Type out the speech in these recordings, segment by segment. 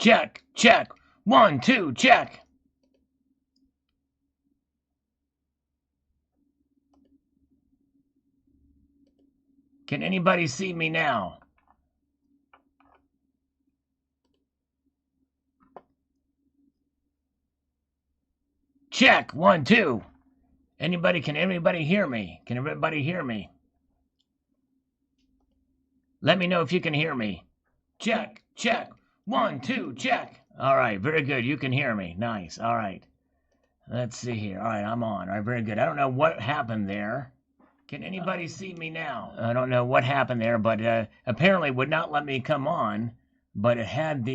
Check, check. 1, 2, check. Can anybody see me now? Check. 1, 2. Can anybody hear me? Can everybody hear me? Let me know if you can hear me. Check, check. 1, 2, check. All right, very good. You can hear me. Nice. All right. Let's see here. All right, I'm on. All right, very good. I don't know what happened there. Can anybody see me now? I don't know what happened there, but apparently it would not let me come on. But it had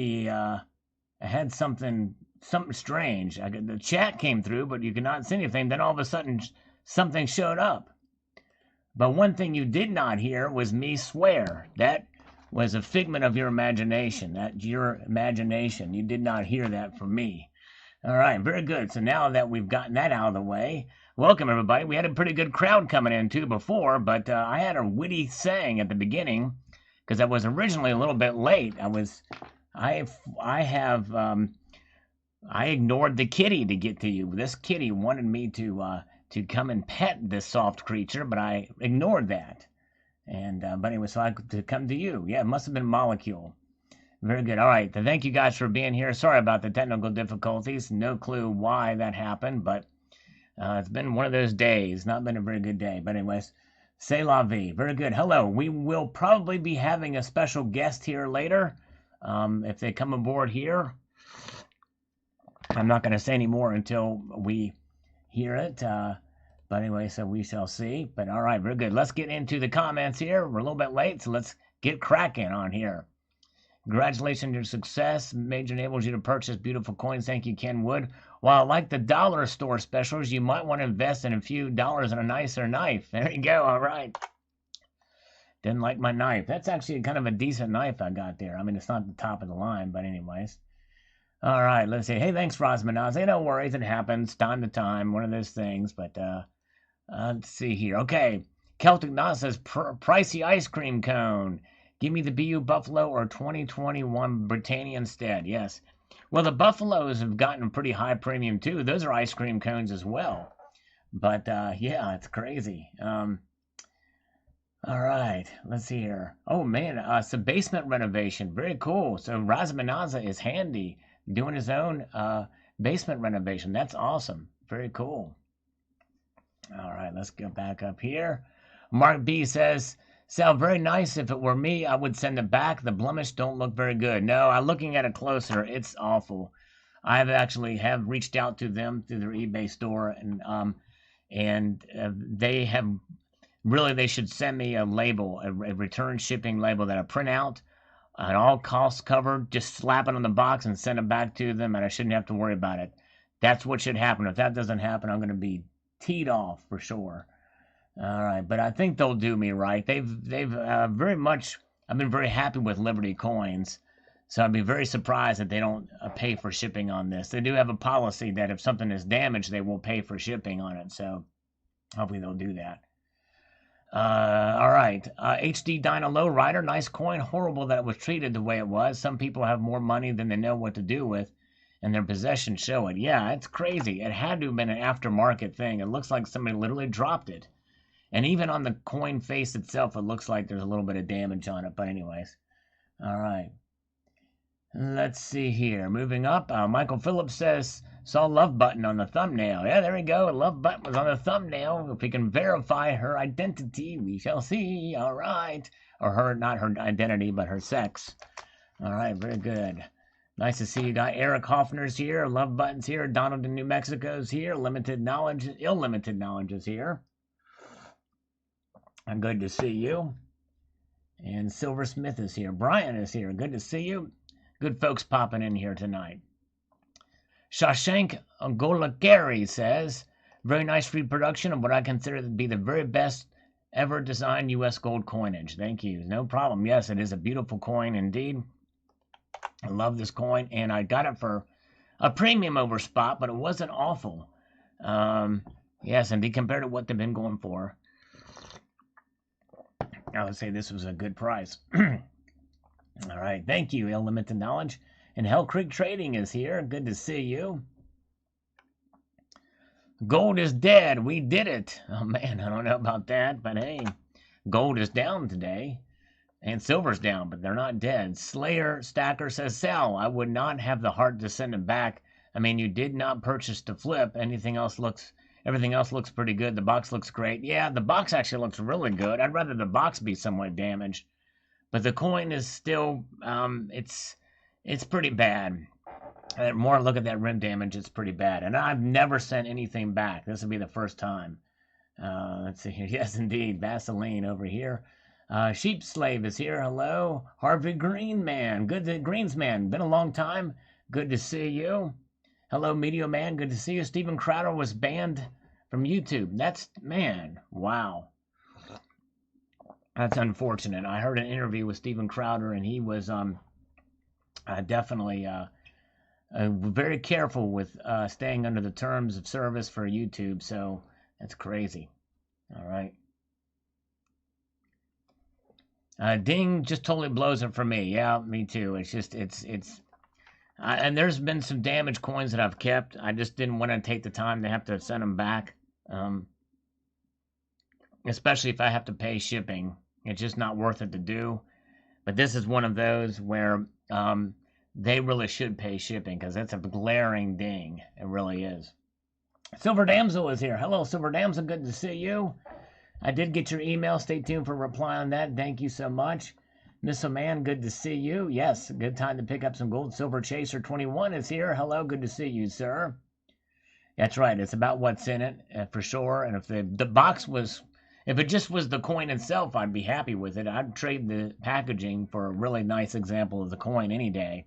something strange. The chat came through, but you could not see anything. Then all of a sudden, something showed up. But one thing you did not hear was me swear. That was a figment of your imagination. That's your imagination. You did not hear that from me. All right, very good. So now that we've gotten that out of the way, welcome everybody. We had a pretty good crowd coming in too before, but I had a witty saying at the beginning because I was originally a little bit late. I ignored the kitty to get to you. This kitty wanted me to come and pet this soft creature, but I ignored that. And but anyway, so I to come to you. Yeah, it must have been Molecule. Very good. All right. Thank you guys for being here. Sorry about the technical difficulties. No clue why that happened, but it's been one of those days. Not been a very good day. But anyways, c'est la vie. Very good. Hello. We will probably be having a special guest here later. If they come aboard here, I'm not going to say any more until we hear it. But anyway, so we shall see. But all right. Very good. Let's get into the comments here. We're a little bit late, so let's get cracking on here. Congratulations on your success. Major enables you to purchase beautiful coins. Thank you, Ken Wood. While like the dollar store specials, you might want to invest in a few dollars in a nicer knife. There you go. All right. Didn't like my knife. That's actually kind of a decent knife I got there. I mean, it's not the top of the line, but anyways. All right. Let's see. Hey, thanks, Rosmanaz. No worries. It happens time to time. One of those things. But let's see here. Okay. Celtic Knot says, pricey ice cream cone. Give me the BU Buffalo or 2021 Britannia instead. Yes. Well, the Buffaloes have gotten a pretty high premium, too. Those are ice cream cones as well. But, yeah, it's crazy. All right. Let's see here. Oh, man. It's a basement renovation. Very cool. So, Razmanaza is handy doing his own basement renovation. That's awesome. Very cool. All right. Let's go back up here. Mark B says, Sal, very nice. If it were me, I would send it back. The blemish don't look very good. No, I'm looking at it closer. It's awful. I've actually have reached out to them through their eBay store, and they have really, they should send me a label, a return shipping label that I print out, an all costs covered, just slap it on the box and send it back to them, and I shouldn't have to worry about it. That's what should happen. If that doesn't happen, I'm going to be teed off for sure. All right, but I think they'll do me right. They've very much. I've been very happy with Liberty Coins, so I'd be very surprised that they don't pay for shipping on this. They do have a policy that if something is damaged, they will pay for shipping on it. So hopefully they'll do that. All right, HD Dyna Lowrider, nice coin. Horrible that it was treated the way it was. Some people have more money than they know what to do with, and their possessions show it. Yeah, it's crazy. It had to have been an aftermarket thing. It looks like somebody literally dropped it. And even on the coin face itself, it looks like there's a little bit of damage on it. But anyways, all right. Let's see here. Moving up, Michael Phillips says, saw love button on the thumbnail. Yeah, there we go. Love button was on the thumbnail. If we can verify her identity, we shall see. All right. Or her, not her identity, but her sex. All right, very good. Nice to see you. Got Eric Hoffner's here. Love button's here. Donald in New Mexico's here. Limited knowledge, illimited knowledge is here. Good to see you. And Silversmith is here. Brian is here. Good to see you. Good folks popping in here tonight. Shashank Golakari says, very nice reproduction of what I consider to be the very best ever designed U.S. gold coinage. Thank you. No problem. Yes, it is a beautiful coin indeed. I love this coin, and I got it for a premium over spot, but it wasn't awful. Yes, indeed, compared to what they've been going for. I would say this was a good price. All right. Thank you, Illimited Knowledge. And Hell Creek Trading is here. Good to see you. Gold is dead. We did it. Oh, man, I don't know about that, but hey, gold is down today. And silver's down, but they're not dead. Slayer Stacker says, sell. I would not have the heart to send them back. I mean, you did not purchase to flip. Everything else looks pretty good. The box looks great. Yeah, the box actually looks really good. I'd rather the box be somewhat damaged. But the coin is still, it's pretty bad. More look at that rim damage, it's pretty bad. And I've never sent anything back. This will be the first time. Let's see here. Yes, indeed. Vaseline over here. Sheep Slave is here. Hello. Harvey Greenman. Greensman. Been a long time. Good to see you. Hello, Media Man. Good to see you. Steven Crowder was banned from YouTube. Man, wow. That's unfortunate. I heard an interview with Steven Crowder, and he was definitely very careful with staying under the terms of service for YouTube. So that's crazy. All right. Ding just totally blows it for me. Yeah, me too. It's just, and there's been some damaged coins that I've kept. I just didn't want to take the time to have to send them back. Especially if I have to pay shipping. It's just not worth it to do. But this is one of those where they really should pay shipping because that's a glaring ding. It really is. Silver Damsel is here. Hello, Silver Damsel. Good to see you. I did get your email. Stay tuned for a reply on that. Thank you so much. Missile Man, good to see you. Yes, good time to pick up some gold. Silver Chaser 21 is here. Hello, good to see you, sir. That's right. It's about what's in it, for sure. And if the box was, if it just was the coin itself, I'd be happy with it. I'd trade the packaging for a really nice example of the coin any day.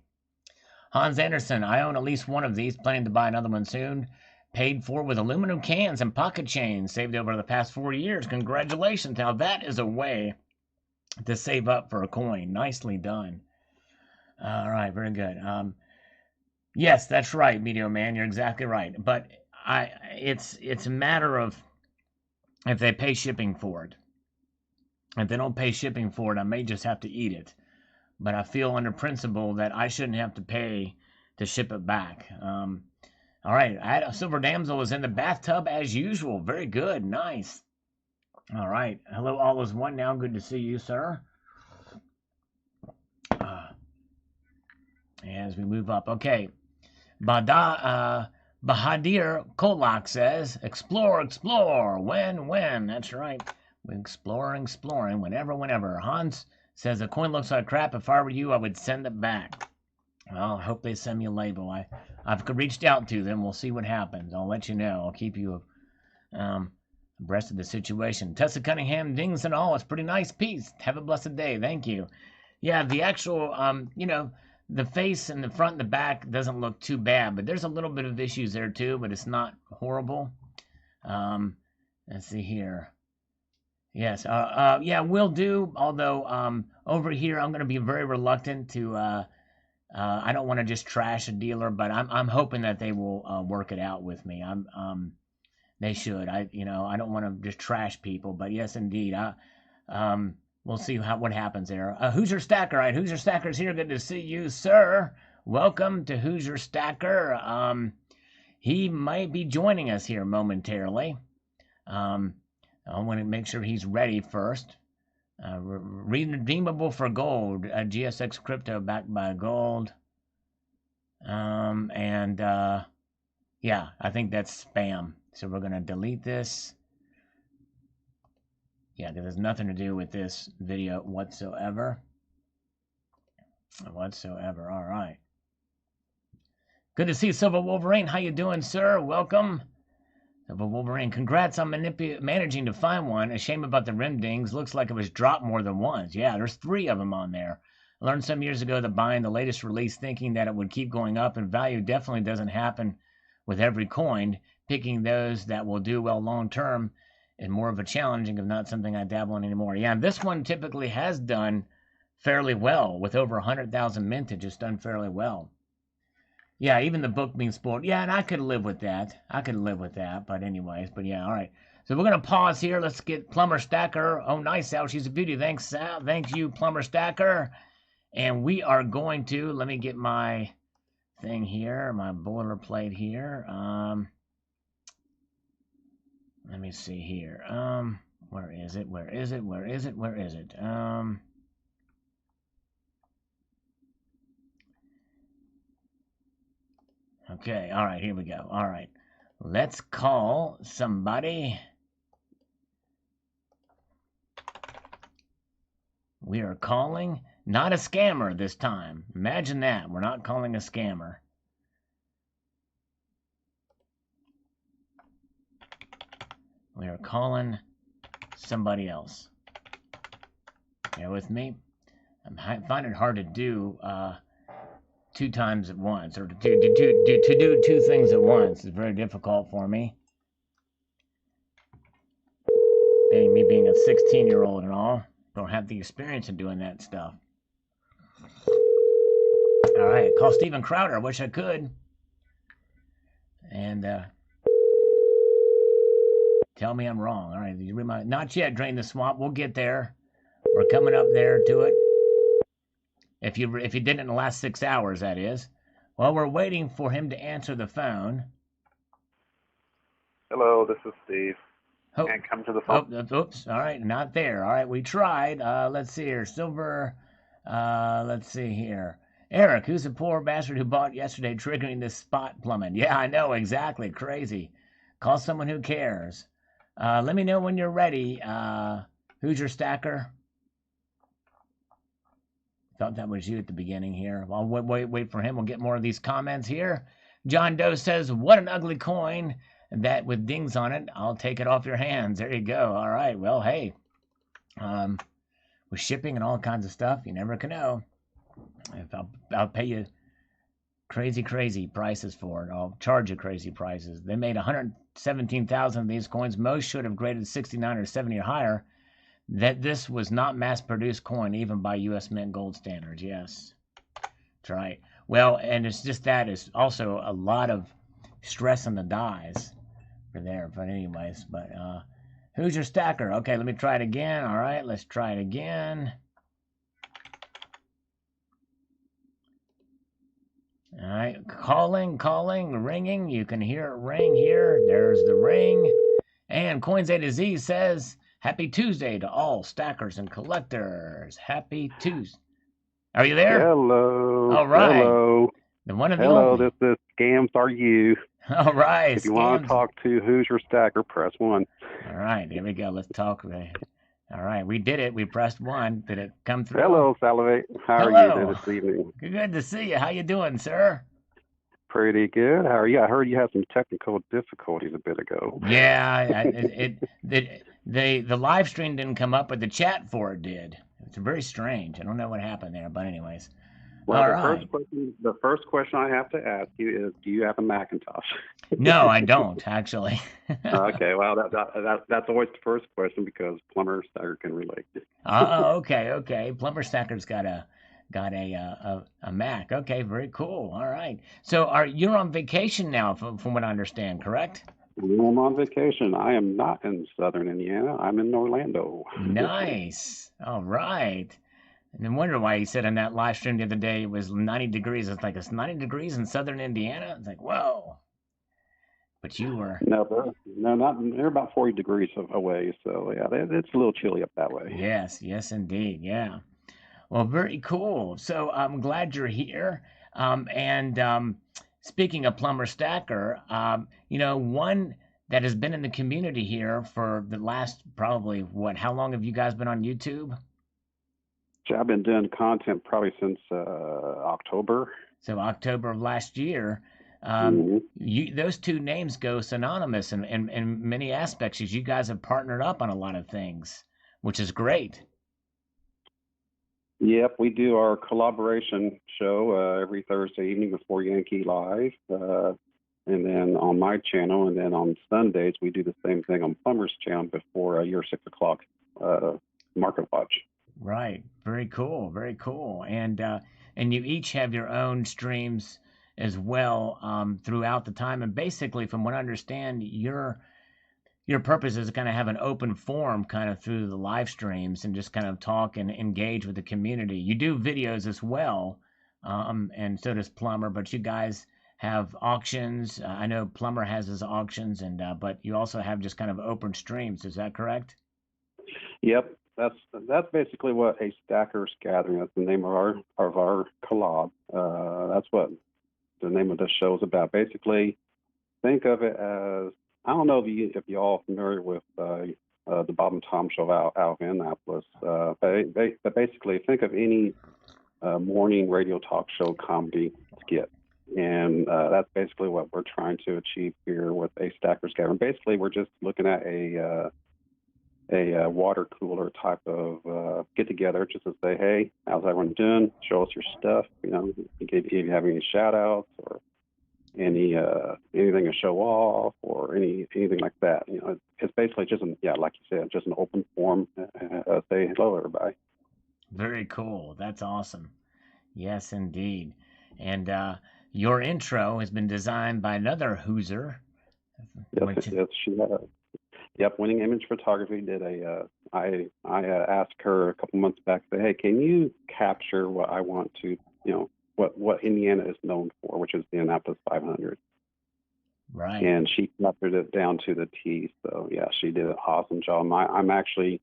Hans Anderson, I own at least one of these. Planning to buy another one soon. Paid for with aluminum cans and pocket chains. Saved over the past 4 years. Congratulations. Now that is a way to save up for a coin. Nicely done. All right, very good. Yes, that's right, Meteor Man. You're exactly right. But it's a matter of if they pay shipping for it. If they don't pay shipping for it, I may just have to eat it. But I feel under principle that I shouldn't have to pay to ship it back. All right, Silver Damsel is in the bathtub as usual. Very good, nice. All right, hello, all is one now. Good to see you, sir. As we move up, okay. Bahadir Kolak says, explore, when. That's right. We're exploring, whenever. Hans says, the coin looks like crap. If I were you, I would send it back. Well, I hope they send me a label. I've reached out to them. We'll see what happens. I'll let you know. I'll keep you abreast of the situation. Tessa Cunningham, dings and all. It's a pretty nice piece. Have a blessed day. Thank you. Yeah, the actual, the face and the front and the back doesn't look too bad, but there's a little bit of issues there too, but it's not horrible. Let's see here. Yes, yeah, will do. Although over here, I'm going to be very reluctant to. I don't want to just trash a dealer, but I'm hoping that they will work it out with me. They should. I don't want to just trash people, but yes, indeed. We'll see what happens there. Hoosier Stacker, right? Hoosier Stacker's here. Good to see you, sir. Welcome to Hoosier Stacker. He might be joining us here momentarily. I want to make sure he's ready first. Redeemable for gold. GSX crypto backed by gold. Yeah, I think that's spam. So we're going to delete this. Yeah, there has nothing to do with this video whatsoever. All right. Good to see Silver Wolverine. How you doing, sir? Welcome. Silver Wolverine, congrats on managing to find one. A shame about the rim dings. Looks like it was dropped more than once. Yeah, there's 3 of them on there. I learned some years ago that buying the latest release thinking that it would keep going up in value definitely doesn't happen with every coin. Picking those that will do well long term is more of a challenging, if not something I dabble in anymore. Yeah, this one typically has done fairly well. With over 100,000 mintage, it's done fairly well. Yeah, even the book being spoiled. Yeah, and I could live with that. But anyways, but yeah, all right. So we're going to pause here. Let's get Plumber Stacker. Oh, nice, Sal. She's a beauty. Thanks, Sal. Thank you, Plumber Stacker. And we are going to, let me get my thing here, my boilerplate here. Let me see here. Where is it? Where is it? Where is it? Where is it? Okay, all right, here we go. All right, let's call somebody. We are calling not a scammer this time. Imagine that. We're not calling a scammer. We are calling somebody else. Bear with me. I find it hard to do 2 times at once, or to do 2 things at once is very difficult for me. Me being a 16-year-old and all, don't have the experience in doing that stuff. All right, call Steven Crowder. I wish I could. And tell me I'm wrong. All right, you remind, not yet. Drain the swamp. We'll get there. We're coming up there to it. If you did it in the last 6 hours, that is. Well, we're waiting for him to answer the phone. Hello, this is Steve. Oh, Can't come to the phone. Oops. All right, not there. All right, we tried. Let's see here. Silver. Let's see here. Eric, who's the poor bastard who bought yesterday, triggering this spot plumbing? Yeah, I know, exactly. Crazy. Call someone who cares. Let me know when you're ready. Who's your stacker? Thought that was you at the beginning here. I'll wait for him. We'll get more of these comments here. John Doe says, what an ugly coin. That with dings on it, I'll take it off your hands. There you go. All right. Well, hey, with shipping and all kinds of stuff, you never can know. If I'll pay you crazy prices for it. I'll charge you crazy prices. They made 117,000 of these coins. Most should have graded 69 or 70 or higher. That this was not mass-produced coin, even by U.S. Mint gold standards. Yes, that's right. Well, and it's just that. It's also a lot of stress on the dies for there. But anyways, who's your stacker? Okay, let me try it again. All right, let's try it again. All right, calling, ringing. You can hear it ring here. There's the ring. And Coins A to Z says, happy Tuesday to all stackers and collectors. Happy Tuesday. Are you there? Hello. All right. Hello. The one of the Hello, only. this is Scams Are You. All right. If you want to talk to Who's Your Stacker, press 1. All right, here we go. Let's talk. All right, we did it. We pressed 1. Did it come through? Hello, Salivate. How Hello. are you this evening? Good to see you. How you doing, sir? Pretty good. How are you? I heard you had some technical difficulties a bit ago. Yeah, the live stream didn't come up, but the chat for it did. It's very strange. I don't know what happened there, but anyways. Well, All the right. first question I have to ask you is, do you have a Macintosh? No, I don't actually. Okay, well, that's always the first question because Plumber Stacker can relate. Okay. Plumber Stacker's got a Mac. Okay, very cool. All right. So you're on vacation now, from what I understand, correct? I'm on vacation. I am not in Southern Indiana. I'm in Orlando. Nice. All right. And no wonder why he said on that live stream the other day it was 90 degrees. It's like, it's 90 degrees in Southern Indiana? It's like, whoa. But you were... No, they're about 40 degrees away. So, yeah, it's a little chilly up that way. Yes, indeed. Yeah. Well, very cool. So I'm glad you're here. And speaking of Plumber Stacker, one that has been in the community here for the last probably, how long have you guys been on YouTube? I've been doing content probably since October. So October of last year. Those two names go synonymous in many aspects, as you guys have partnered up on a lot of things, which is great. Yep, we do our collaboration show every Thursday evening before Yankee Live, and then on my channel, and then on Sundays we do the same thing on Plumber's channel before your 6 o'clock Market Watch. Right. Very cool. And you each have your own streams as well throughout the time. And basically, from what I understand, your purpose is to kind of have an open forum kind of through the live streams and just kind of talk and engage with the community. You do videos as well and so does Plumber. But you guys have auctions. I know Plumber has his auctions, and but you also have just kind of open streams. Is that correct? Yep, that's basically what a Stackers Gathering. That's the name of our collab. That's what the name of the show is about. Basically, think of it as, I don't know if you all familiar with the Bob and Tom show out of Indianapolis, but basically think of any morning radio talk show comedy skit. And that's basically what we're trying to achieve here with a Stackers Gathering. Basically, we're just looking at a water cooler type of get together, just to say, hey, how's everyone doing? Show us your stuff. If you have any shout outs or anything to show off or anything like that. It's basically just like you said, just an open forum. Say hello, everybody. Very cool. That's awesome. Yes, indeed. And your intro has been designed by another Hoosier, Yes, which yes, she had. Yep, Winning Image Photography did a. I asked her a couple months back. Say, hey, can you capture what I want to? What Indiana is known for, which is the Annapolis 500. right. And she captured it down to the T. So yeah, she did an awesome job. I'm actually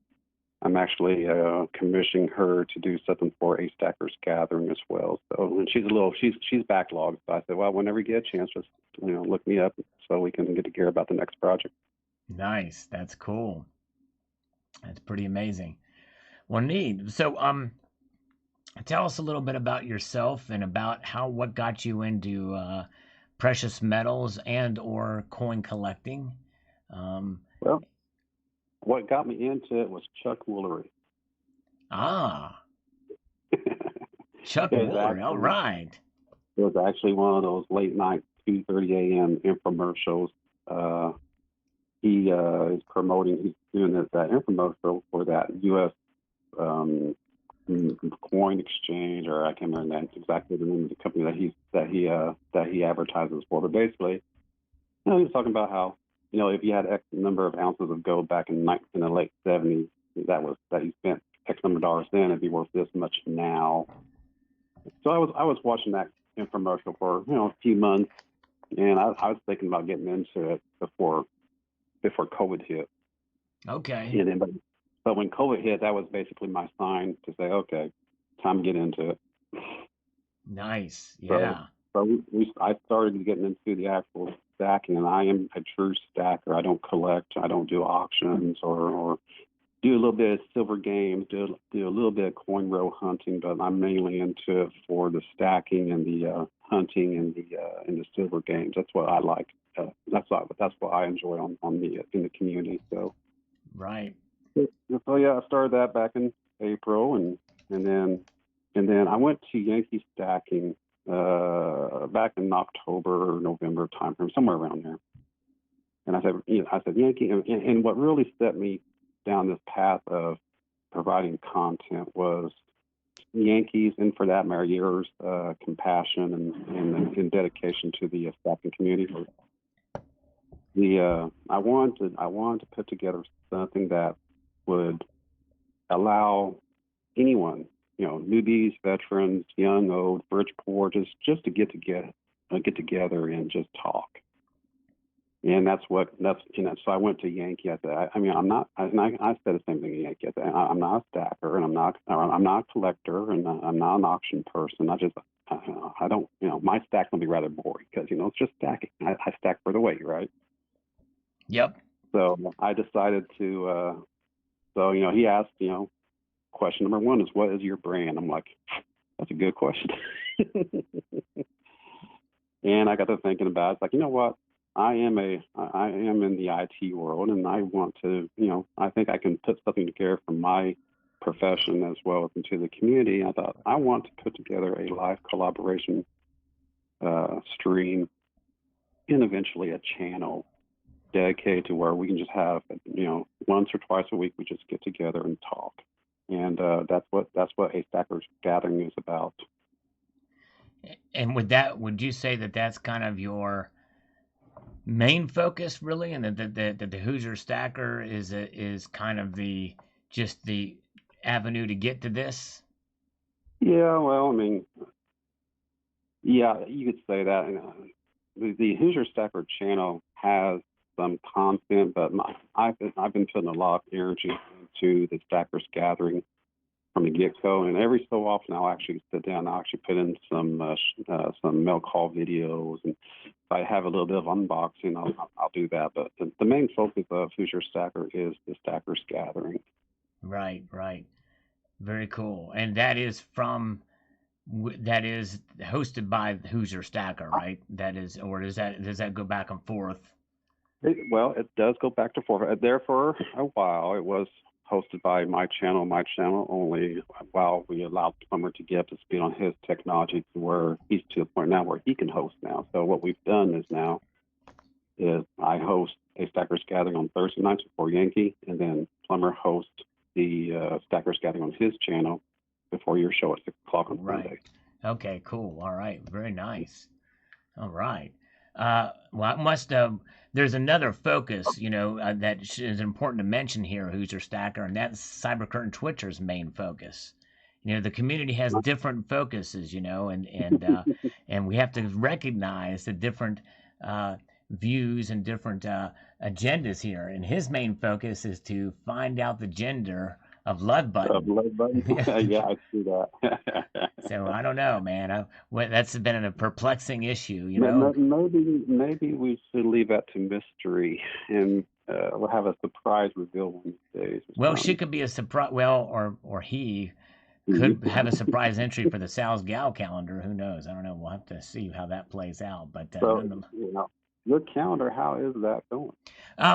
commissioning her to do something for a Stackers Gathering as well. So, and she's backlogged. So I said, well, whenever you get a chance, just look me up so we can get together about the next project. Nice. That's cool. That's pretty amazing. Well, neat. So, tell us a little bit about yourself and about what got you into precious metals and or coin collecting. Um, Well, what got me into it was Chuck Woolery. ah, Chuck it was Woolery. All actually right. it was actually one of those late night 2:30 a.m. infomercials. Uh, he is promoting. He's doing that infomercial for that U.S. Um, coin exchange, or I can't remember exactly the name of the company that he advertises for. But basically, he was talking about how if you had X number of ounces of gold back in the late '70s, that you spent X number of dollars then, it'd be worth this much now. So I was watching that infomercial for a few months, and I was thinking about getting into it before COVID hit. Okay. And then, but when COVID hit, that was basically my sign to say, okay, time to get into it. Nice. So, Yeah. I started getting into the actual stacking, and I am a true stacker. I don't collect. I don't do auctions or do a little bit of silver games, do a little bit of coin row hunting, but I'm mainly into it for the stacking and the hunting and the silver games. That's what I like. That's what I enjoy on the in the community. So Right. yeah, I started that back in April, and then I went to Yankee stacking back in October or November timeframe, somewhere around there. And I said Yankee, and what really set me down this path of providing content was Yankees, and for that matter, yours compassion and dedication to the stacking community. I wanted to put together something that would allow anyone, newbies, veterans, young, old, Bridgeport, just to get together and just talk. And so I went to Yankee. I said, I'm not. I said the same thing to Yankee. I said, I'm not a stacker, and I'm not a collector, and I'm not an auction person. I don't. My stack's gonna be rather boring because it's just stacking. I stack for the weight, right? Yep. So I decided to. So he asked, question number one is, what is your brand? I'm like, that's a good question. And I got to thinking about it. It's like, you know what? I am in the IT world, and I want to, I think I can put something together from my profession as well as into the community. I thought I want to put together a live collaboration stream and eventually a channel dedicated to where we can just have, once or twice a week, we just get together and talk. And that's what a Stackers Gathering is about. And would you say that that's kind of your main focus, really, and that the Hoosier Stacker is kind of the avenue to get to this? Yeah, well, I mean, Yeah, you could say that. And, the Hoosier Stacker channel has some content, but I've been putting a lot of energy into the Stackers Gathering from the get-go, and every so often I'll actually sit down and I'll actually put in some mail call videos, and if I have a little bit of unboxing, I'll do that. But the main focus of Hoosier Stacker is the Stackers Gathering. Right, right. Very cool. And that is that is hosted by Hoosier Stacker, right? That is, or does that go back and forth? Well, it does go back to forth. There for a while, it was hosted by my channel only, while we allowed Plumber to get up to speed on his technology to where he's to the point now where he can host now. So what we've done is I host a Stackers Gathering on Thursday nights before Yankee, and then Plumber hosts the Stackers Gathering on his channel before your show at 6 o'clock on Right. Sunday. Okay, cool. All right. Very nice. All right. Well, I must. There's another focus, that is important to mention here, Hoosier Stacker, and that's Cyber Curtain Twitcher's main focus. The community has different focuses, and we have to recognize the different views and different agendas here. And his main focus is to find out the gender of Lud Button. Love button? Yeah, I see that. So I don't know, man. That's been a perplexing issue, Maybe we should leave that to mystery, and we'll have a surprise reveal one of these days. Well, she could be a surprise. Well, or he could have a surprise entry for the Sal's Gal calendar. Who knows? I don't know. We'll have to see how that plays out. But So, your calendar, how is that going?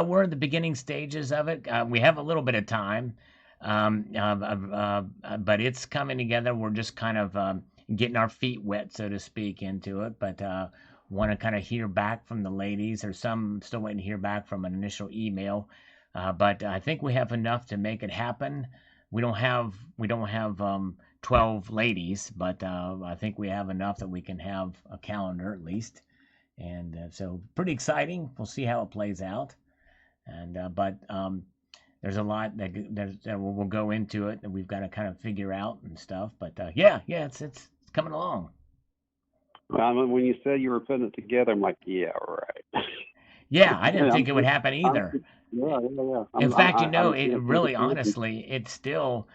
we're in the beginning stages of it. We have a little bit of time, but it's coming together. We're just kind of getting our feet wet, so to speak, into it. But want to kind of hear back from the ladies, or some still waiting to hear back from an initial email. But I think we have enough to make it happen. We don't have 12 ladies, but I think we have enough that we can have a calendar at least. And so pretty exciting. We'll see how it plays out. And but there's a lot that we'll go into it, and we've got to kind of figure out and stuff. But yeah, it's coming along. When you said you were putting it together, I'm like, yeah, right. Yeah, I didn't think it would happen either. Yeah. In fact, it really, honestly, it still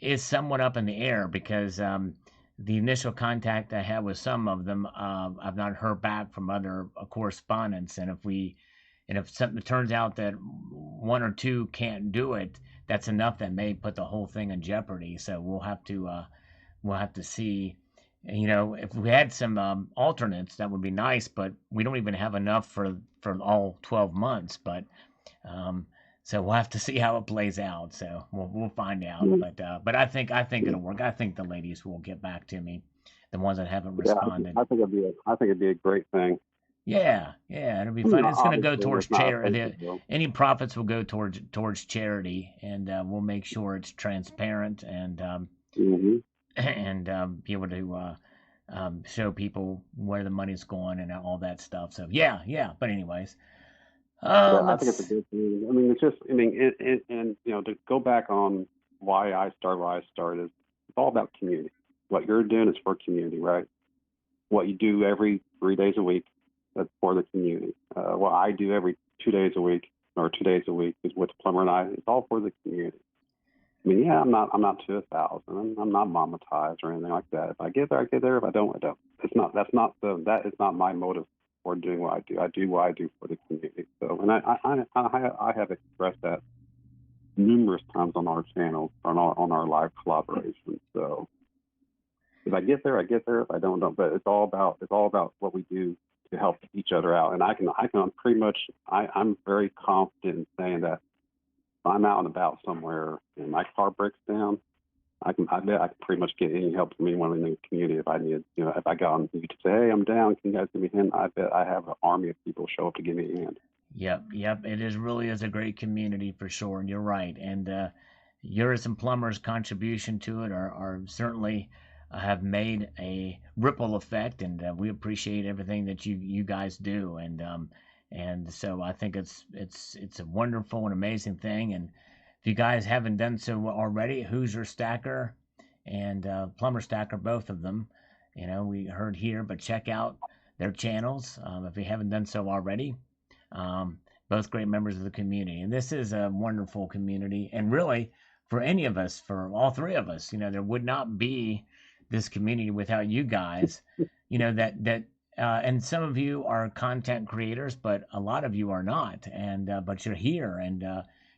is somewhat up in the air because the initial contact I had with some of them, I've not heard back from other correspondents, and if something turns out that one or two can't do it, that's enough that may put the whole thing in jeopardy. So we'll have to see. If we had some alternates, that would be nice, but we don't even have enough for all 12 months. But so we'll have to see how it plays out. So we'll find out. But I think it'll work. I think the ladies will get back to me, the ones that haven't responded. I think it'd be a great thing. Yeah, it'll be fun. It's going to go Obviously, towards it's not a charity. big deal. Any profits will go towards charity, and we'll make sure it's transparent and Mhm. be able to show people where the money's going and all that stuff. So yeah. But anyways, Yeah, I think it's a good thing. I mean, it's just, and to go back on why I started, it's all about community. What you're doing is for community, right? What you do every 3 days a week, that's for the community. What I do every 2 days a week, or 2 days a week, is with Plumber and I. It's all for the community. I mean, yeah, I'm not to 1,000. I'm not monetized or anything like that. If I get there, I get there. If I don't, I don't. That is not my motive for doing what I do. I do what I do for the community. So, and I have expressed that numerous times on our channel, on our live collaboration. So, if I get there, I get there. If I don't, don't. But it's all about what we do to help each other out. And I can pretty much, I'm very confident in saying that if I'm out and about somewhere and my car breaks down, I bet I can pretty much get any help from anyone in the community if I need. If I got on to say, hey, I'm down, can you guys give me a hand? I bet I have an army of people show up to give me a hand. Yep. It really is a great community for sure, and you're right. And yours and Plumber's contribution to it are certainly have made a ripple effect, and we appreciate everything that you guys do. And so I think it's a wonderful and amazing thing. And if you guys haven't done so already, Hoosier Stacker and Plumber Stacker, both of them, we heard here, but check out their channels if you haven't done so already. Um, both great members of the community, and this is a wonderful community. And really, for any of us, for all three of us, there would not be this community without you guys. And some of you are content creators, but a lot of you are not. And but you're here, and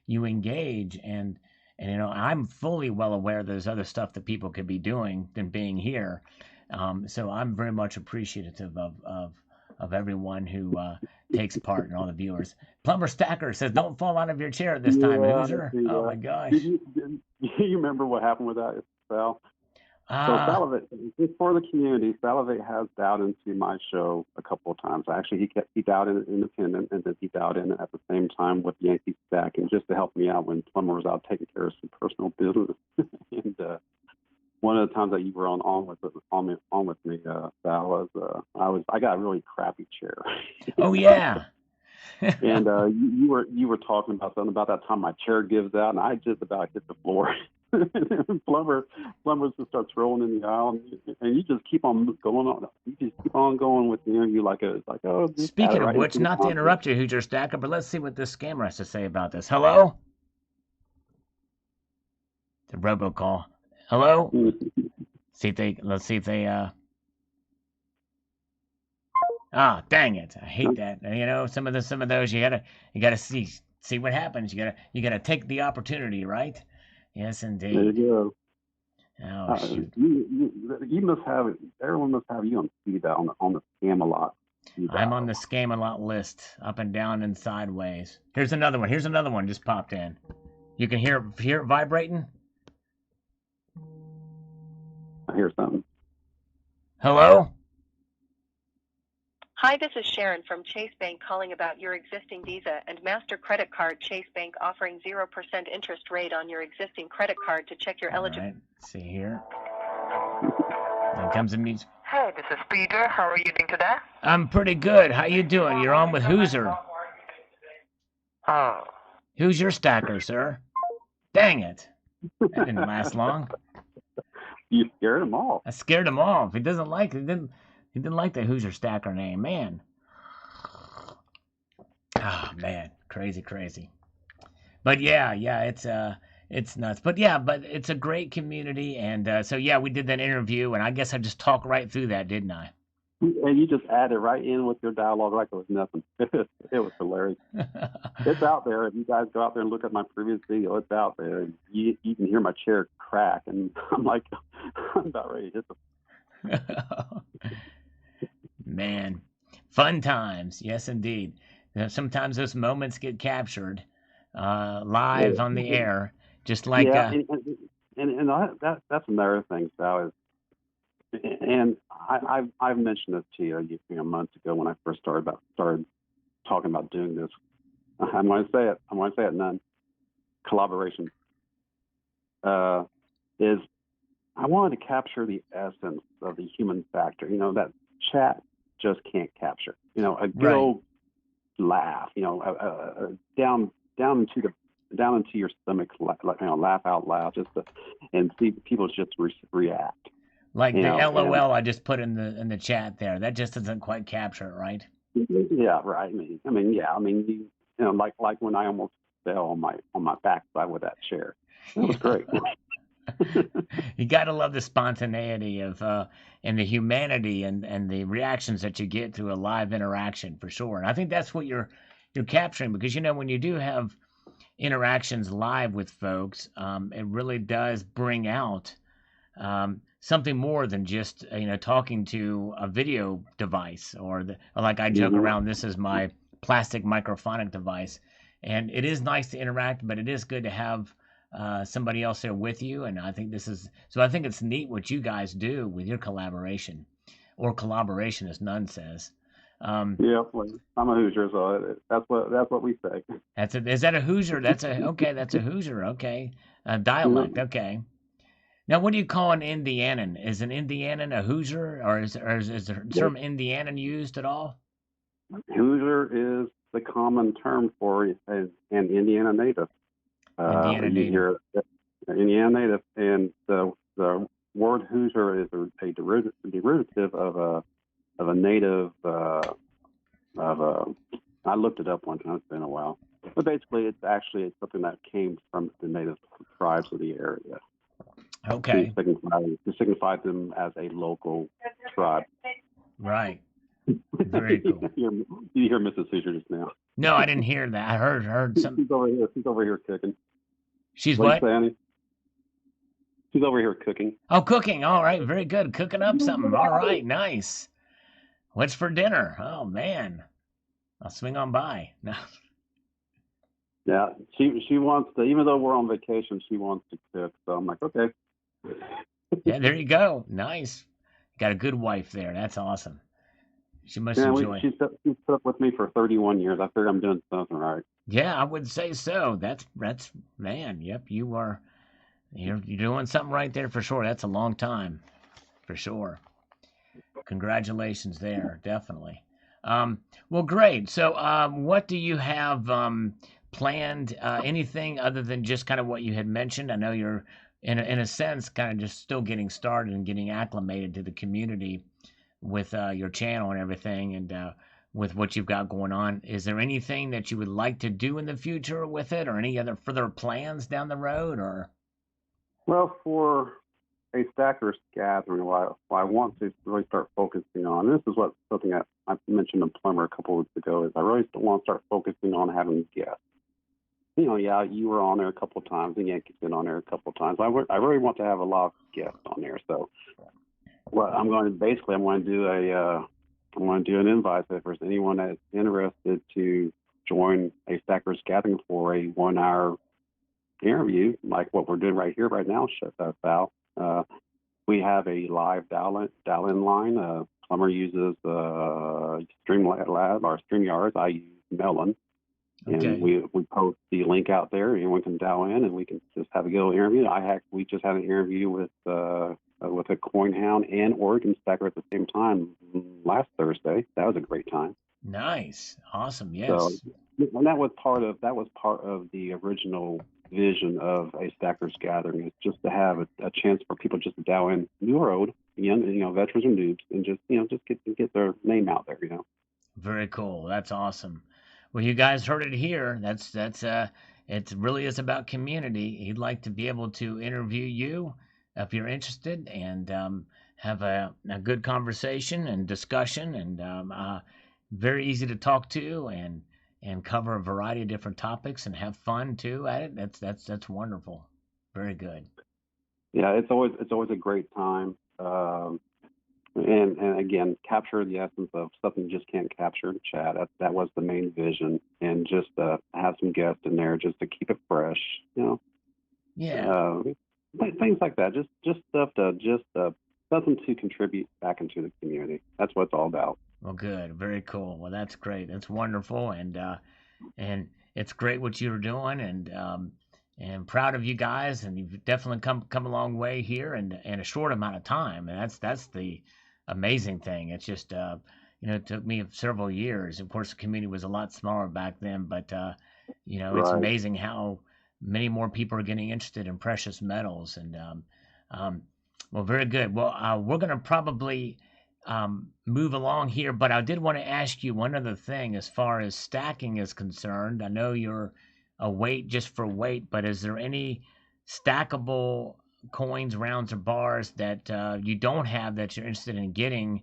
you engage, and I'm fully well aware there's other stuff that people could be doing than being here. So I'm very much appreciative of everyone who takes part and all the viewers. Plumber Stacker says, "Don't fall out of your chair this time, Yeah, Hoosier." Oh my did gosh. you remember what happened with that, Sal? So Ah, Salivate, just for the community, Salivate has dialed into my show a couple of times. Actually, he dialed in independent, and then he dialed in at the same time with Yankee Stack, and just to help me out when Plumber was out taking care of some personal business. and one of the times that you were on with me, Sal, was I got a really crappy chair. oh yeah. And you were talking about something about that time my chair gives out, and I just about hit the floor. Plumber just starts rolling in the aisle, and you just keep on going on. You just keep on going with the interview like oh, just add it Speaking of right which, into the not to content. interrupt you, Hoosier Stacker, but let's see what this scammer has to say about this. Hello? The robocall. Hello? Let's see if they ah, dang it. I hate that. Some of those you gotta see what happens. You gotta take the opportunity, right? Yes There indeed. you go. Oh shoot. You must have everyone must have you on speed dial on the scam a lot. Speed I'm on dial. the scam a lot list, up and down and sideways. Here's another one. Here's another one just popped in. You can hear it vibrating? I hear something. Hello? Hi, this is Sharon from Chase Bank calling about your existing Visa and Master credit card. Chase Bank offering 0% interest rate on your existing credit card to check your All eligibility. right. Let's see here. Then comes the music. Hey, this is Peter. How are you doing today? I'm pretty good. How you doing? You're on with Hoosier. Oh, Who's your stacker, sir? Dang it. That didn't last long. You scared them all. I scared him off. He doesn't like it. He didn't like the Hoosier stacker name, man. Oh man, crazy, crazy. But yeah, it's nuts. But yeah, but it's a great community, and so yeah, we did that interview, and I guess I just talked right through that, didn't I? And you just added right in with your dialogue like it was nothing. It was hilarious. It's out there. If you guys go out there and look at my previous video, it's out there. You can hear my chair crack, and I'm like, I'm about ready to hit the. Man, fun times, yes indeed. Sometimes those moments get captured live on the air, just like Yeah, and that's another thing, Sal. And I've mentioned this to you months ago when I first started talking about doing this. I'm going to say it. I'm going to say it. None collaboration is. I wanted to capture the essence of the human factor. That chat just can't capture. A good right. old laugh. Down into your stomach, laugh out loud, and see people just react. Like You the know, and LOL I just put in the chat there. That just doesn't quite capture it, right? yeah, right. Like when I almost fell on my backside with that chair. That was great. You got to love the spontaneity of and the humanity and the reactions that you get through a live interaction for sure. And I think that's what you're capturing because when you do have interactions live with folks, it really does bring out something more than just talking to a video device or like I joke Mhm. around. This is my plastic microphonic device, and it is nice to interact, but it is good to have somebody else there with you. And I think this is so. I think it's neat what you guys do with your collaboration, or collaboration, as Nunn says. Um, Yeah, well, I'm a Hoosier, so that's what we say. is that a Hoosier? That's a okay. That's a Hoosier. Okay, dialect. Okay. Now, what do you call an Indianan? Is an Indianan a Hoosier, or is the term Indianan used at all? Hoosier is the common term for an Indiana native. Indiana You native. hear Indiana native, and the word Hoosier is a derivative of a native of a. I looked it up one time. It's been a while, but basically, it's something that came from the native tribes of the area. Okay. To signify them as a local tribe. Right. Very cool. You hear Mrs. Hoosier just now. No, I didn't hear that. I heard some. She's over here. She's over here cooking. She's What? what? Annie? She's over here cooking. Oh, cooking. All right. Very good. Cooking up something. All right. Nice. What's for dinner? Oh, man. I'll swing on by. No. Yeah, she wants to. Even though we're on vacation, she wants to cook. So I'm like, okay. Yeah, there you go. Nice. Got a good wife there. That's awesome. She must enjoy. She's put up with me for 31 years. I figure I'm doing something right. Yeah, I would say so. That's man. Yep, you're doing something right there for sure. That's a long time, for sure. Congratulations there, definitely. Well, great. So, what do you have planned? Anything other than just kind of what you had mentioned? I know you're in a sense kind of just still getting started and getting acclimated to the community with your channel and everything, and with what you've got going on. Is there anything that you would like to do in the future with it, or any other further plans down the road, or? Well, for a stackers gathering, what I want to really start focusing on, this is something that I mentioned to Plumber a couple of weeks ago, is I really want to start focusing on having guests. Yeah, you were on there a couple of times, and Yankee's been on there a couple of times. I really want to have a lot of guests on there. So, I'm going to do an invite if there's anyone that's interested to join a stackers gathering for a 1 hour interview, like what we're doing right here, right now. Shut that foul. We have a live dial-in line. Plumber uses Streamlab or StreamYards. I use Melon. Okay. And we post the link out there. Anyone can dial in, and we can just have a good interview. We just had an interview with a coin hound and Oregon stacker at the same time last Thursday. That was a great time. Nice, awesome, yes. So, and that was part of the original vision of a stackers gathering, is just to have a chance for people just to dial in, new or old, young, veterans or noobs, and just get their name out there. Very cool. That's awesome. Well, you guys heard it here. That's it really is about community. He'd like to be able to interview you if you're interested, and have a good conversation and discussion, and very easy to talk to, and cover a variety of different topics and have fun too at it. That's wonderful. Very good. Yeah, it's always a great time. And again, capture the essence of something you just can't capture in chat. That was the main vision, and just have some guests in there just to keep it fresh. Yeah. Things like that. Just stuff something to contribute back into the community. That's what it's all about. Well, good. Very cool. Well, that's great. That's wonderful, and it's great what you're doing, and proud of you guys. And you've definitely come a long way here in a short amount of time. And that's the amazing thing. It's just it took me several years. Of course, the community was a lot smaller back then, but it's Right. amazing how many more people are getting interested in precious metals. And well, very good. Well, we're going to probably move along here, but I did want to ask you one other thing as far as stacking is concerned. I know you're a weight just for weight, but is there any stackable coins, rounds, or bars that you don't have that you're interested in getting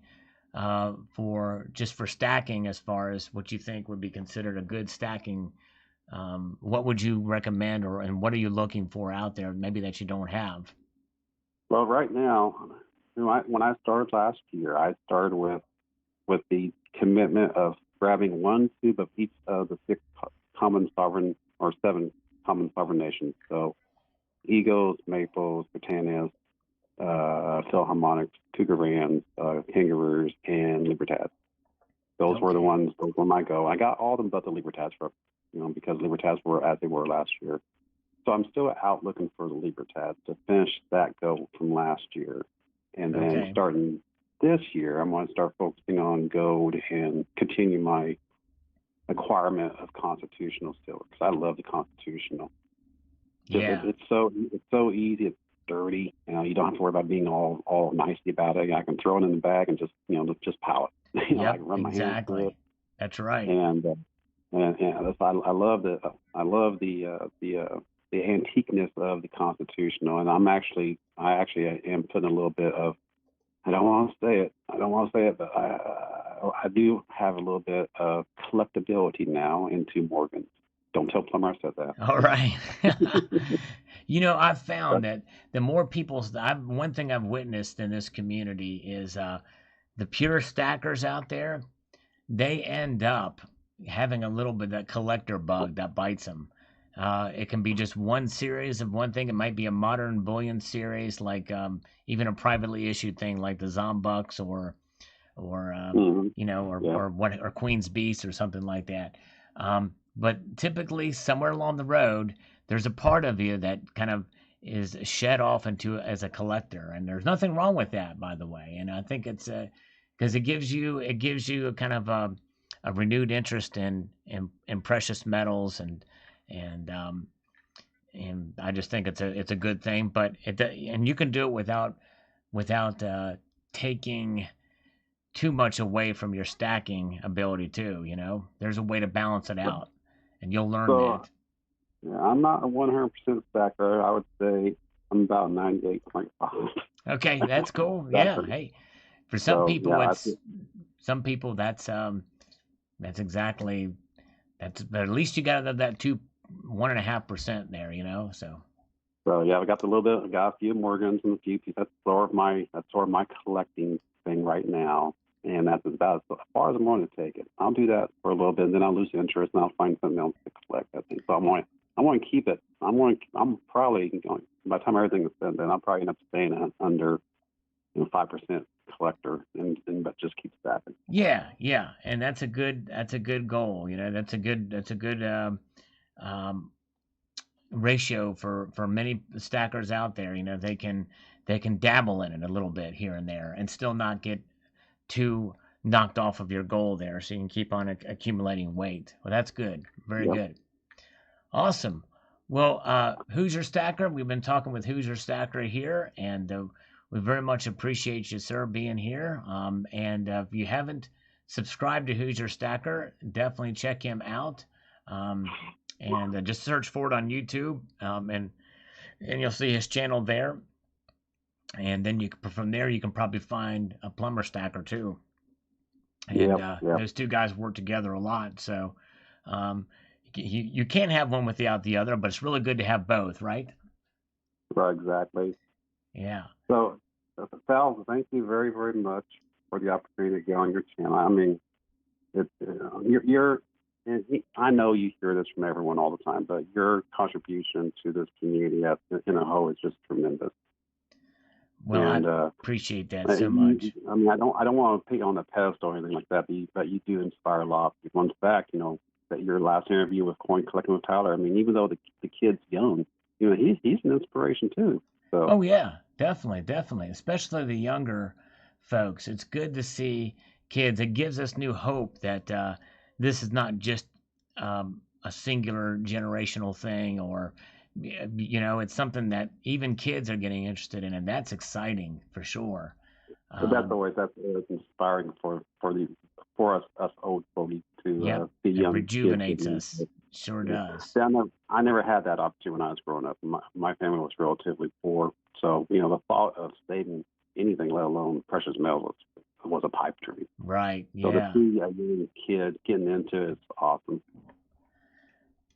for stacking, as far as what you think would be considered a good stacking? What would you recommend, and what are you looking for out there maybe that you don't have? Well, right now, when I started last year, I started with the commitment of grabbing one tube of each of the 6 common sovereign, or 7 common sovereign nations. So Eagles, Maples, Britannias, Philharmonics, Cougarans, Kangaroos, and Libertads. Those were the ones. Those were my go. I got all of them but the Libertads because Libertads were as they were last year. So I'm still out looking for the Libertads to finish that goal from last year. And then starting this year, I'm going to start focusing on gold and continue my acquirement of constitutional silver, because I love the constitutional. It's so easy. It's sturdy. You don't have to worry about being all nicey about it. I can throw it in the bag and just pow it. I Yep, can run my hands through it, exactly. That's right. and I love the antiqueness of the Constitutional, and I actually am putting a little bit of, I don't want to say it. I don't want to say it, but I do have a little bit of collectability now into Morgan. Don't tell Plumber I said All right. that. I've found that the more people, one thing I've witnessed in this community is the pure stackers out there, they end up having a little bit of that collector bug that bites them. It can be just one series of one thing. It might be a modern bullion series, like even a privately issued thing like the Zombucks or Mhm. Yeah. or Queen's Beast or something like that. But typically, somewhere along the road, there's a part of you that kind of is shed off into as a collector, and there's nothing wrong with that, by the way. And I think it's because it gives you a kind of a renewed interest in precious metals and and I just think it's a good thing. But and you can do it without taking too much away from your stacking ability too. There's a way to balance it out, and you'll learn So that. yeah, I'm not a 100% stacker. I would say I'm about 98.5. Okay, that's cool. Yeah. Stacker. Hey, for So yeah, some people that's exactly that's but at least you got that 1.5% there. So I got I got a few Morgans and a few pieces. That's sort of my collecting thing right now, and that's about as far as I'm going to take it. I'll do that for a little bit, and then I'll lose interest, and I'll find something else to collect. I think so. I want to keep it. I'm probably going, by the time everything is said, then I'll probably end up staying under 5% collector, and but just keep stacking. yeah, and that's a good goal. That's a good um, ratio for many stackers out there. They can dabble in it a little bit here and there and still not get too knocked off of your goal there, so you can keep on accumulating weight. Well, that's good. Very Yep. good. Awesome. Well, Hoosier Stacker, we've been talking with Hoosier Stacker here, and we very much appreciate you, sir, being here. And if you haven't subscribed to Hoosier Stacker, definitely check him out. Um, and just search for it on YouTube, and you'll see his channel there. And then from there you can probably find a Plumber Stacker too. And Yep. Yep. those two guys work together a lot, so um, you can't have one without the other, but it's really good to have both, right? Right. Exactly. Yeah. So, Sal, thank you very, very much for the opportunity to get on your channel. I mean, you're and I know you hear this from everyone all the time, but your contribution to this community in a whole is just tremendous. Well, I And appreciate that so much. I mean, I don't want to put you on a pedestal or anything like that, but you do inspire a lot of people. In fact, that your last interview with Coin Collecting with Tyler, I mean, even though the kid's young, he's an inspiration too. So Oh yeah, definitely, especially the younger folks. It's good to see kids. It gives us new hope that this is not just a singular generational thing, or it's something that even kids are getting interested in, and that's exciting for sure. but Um, that's always inspiring for us old fogies to yep, see it young kids rejuvenates getting us. Sure yeah. does. See, I never had that opportunity when I was growing up. My family was relatively poor, so the thought of saving anything, let alone precious metals, was a pipe dream. Right. So to Yeah. see a young kid getting into it is awesome.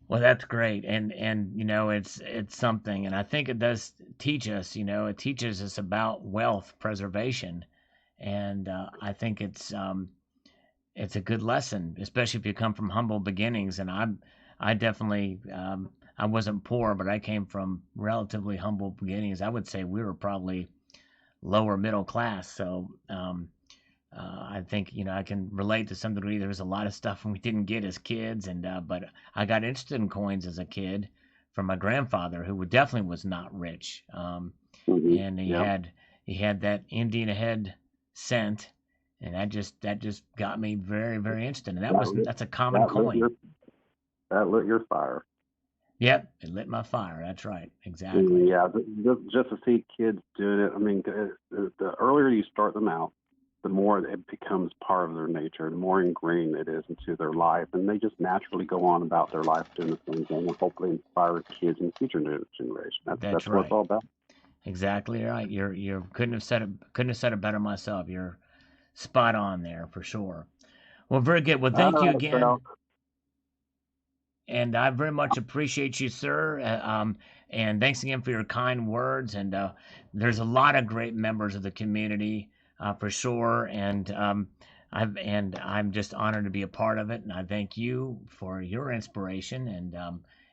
Well, that's great, and it's something, and I think it does teach us. It teaches us about wealth preservation, and I think it's a good lesson, especially if you come from humble beginnings. And I definitely I wasn't poor, but I came from relatively humble beginnings. I would say we were probably lower middle class, so I think I can relate to some degree. There was a lot of stuff we didn't get as kids, and but I got interested in coins as a kid from my grandfather, who definitely was not rich, and he Yeah. had that Indian head cent, and that just got me very very interested. And That lit, that's a common that lit coin. your that lit your fire. Yep, it lit my fire. That's right. Exactly. Yeah, just to see kids doing it. I mean, the earlier you start them out, the more it becomes part of their nature, the more ingrained it is into their life, and they just naturally go on about their life doing the same thing, and hopefully inspire kids in the future generation. That's That's what it's right. all about. Exactly right. You couldn't have said it better myself. You're spot on there for sure. Well, very good. Well, All thank you right, again, so and I very much appreciate you, sir. And thanks again for your kind words. And there's a lot of great members of the community for sure. And I'm just honored to be a part of it. And I thank you for your inspiration.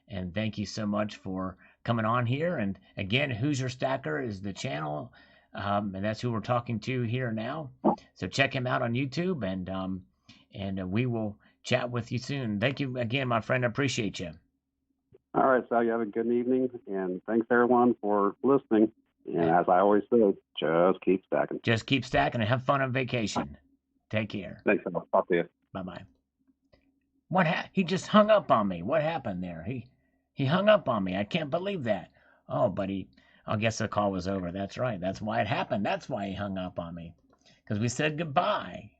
And thank you so much for coming on here. And again, Who's Your Stacker is the channel, and that's who we're talking to here now. So check him out on YouTube, and we will chat with you soon. Thank you again, my friend. I appreciate you. all right, so you have a good evening, and thanks everyone for listening. And as I always say, just keep stacking. Just keep stacking and have fun on vacation. Take care. Thanks. I'll talk to you. Bye bye. He just hung up on me. What happened there? He hung up on me. I can't believe that. Oh, but I guess the call was over. That's right. That's why it happened. That's why he hung up on me. Because we said goodbye.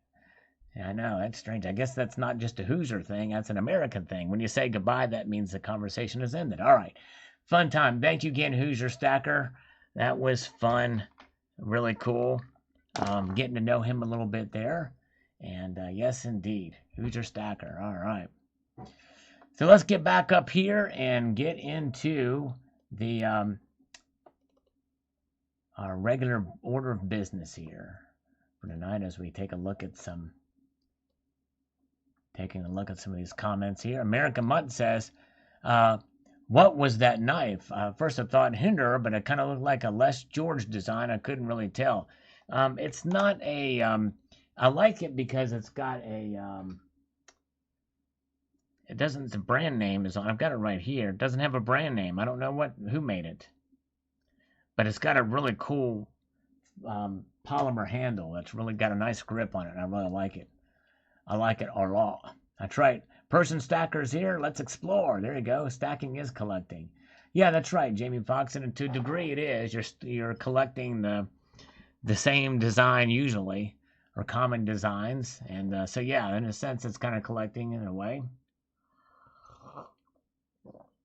Yeah, I know, that's strange. I guess that's not just a Hoosier thing, that's an American thing. When you say goodbye, that means the conversation is ended. All right. Fun time. Thank you again, Hoosier Stacker. That was fun. Really cool. Getting to know him a little bit there. And yes, indeed. Hoosier Stacker. All right. So let's get back up here and get into the our regular order of business here for tonight as we take a look at some Taking a look at some of these comments here. American Mutt says, what was that knife? First I thought Hinder, but it kind of looked like a Les George design. I couldn't really tell. It's not a, I like it because it's got a, it doesn't, the brand name is on, I've got it right here. It doesn't have a brand name. I don't know who made it. But it's got a really cool polymer handle that's really got a nice grip on it. And I really like it. I like it a lot. That's right. Person stackers here. Let's explore. There you go. Stacking is collecting. Yeah, that's right, Jamie Foxx. And to a degree, it is. You're collecting the same design usually, or common designs. And so yeah, in a sense, it's kind of collecting in a way.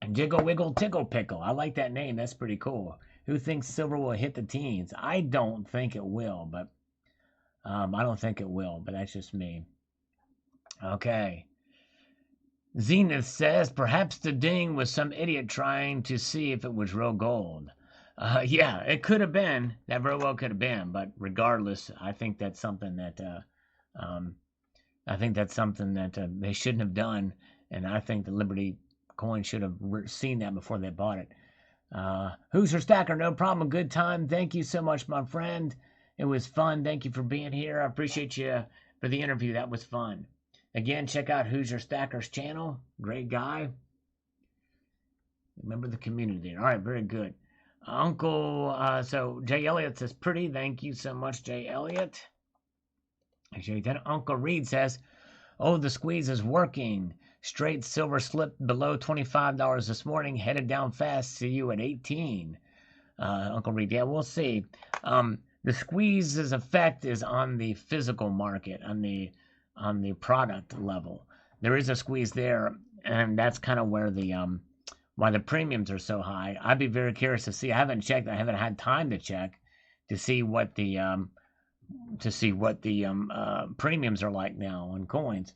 And Jiggle Wiggle Tickle Pickle. I like that name. That's pretty cool. Who thinks silver will hit the teens? I don't think it will, but I don't think it will. But that's just me. Okay. Zenith says, perhaps the ding was some idiot trying to see if it was real gold. Yeah, it could have been. That very well could have been. But regardless, I think that's something that they shouldn't have done. And I think the Liberty coin should have seen that before they bought it. Who's your stacker? No problem. Good time. Thank you so much, my friend. It was fun. Thank you for being here. I appreciate you for the interview. That was fun. Again, check out Who's Your Stacker's channel. Great guy. Remember the community. All right, very good. So Jay Elliott says, pretty. Thank you so much, Jay Elliott. Actually, then Uncle Reed says, oh, the squeeze is working. Straight silver slipped below $25 this morning. Headed down fast. See you at 18. Uncle Reed, yeah, we'll see. The squeeze's effect is on the physical market, on the product level. There is a squeeze there, and that's kind of where why the premiums are so high. I'd be very curious to see. I haven't checked. I haven't had time to check to see what the premiums are like now on coins.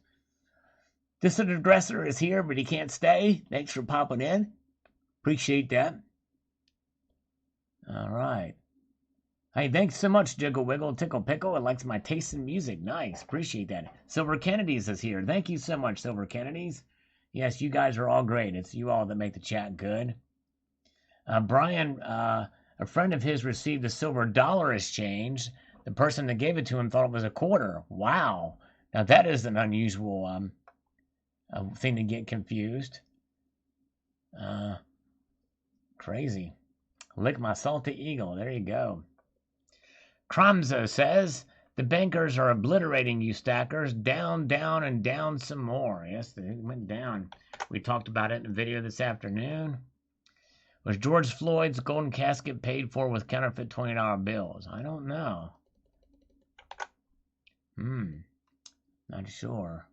This addresser is here, but he can't stay. Thanks for popping in. Appreciate that. All right. Hey, thanks so much, Jiggle Wiggle Tickle Pickle. It likes my taste in music. Nice. Appreciate that. Silver Kennedys is here. Thank you so much, Silver Kennedys. Yes, you guys are all great. It's you all that make the chat good. Brian, a friend of his received a silver dollar exchange. The person that gave it to him thought it was a quarter. Wow. Now, that is an unusual thing to get confused. Crazy. Lick my salty eagle. There you go. Kramzo says, The bankers are obliterating you, stackers. Down, down, and down some more. Yes, they went down. We talked about it in a video this afternoon. Was George Floyd's golden casket paid for with counterfeit $20 bills? I don't know. Not sure.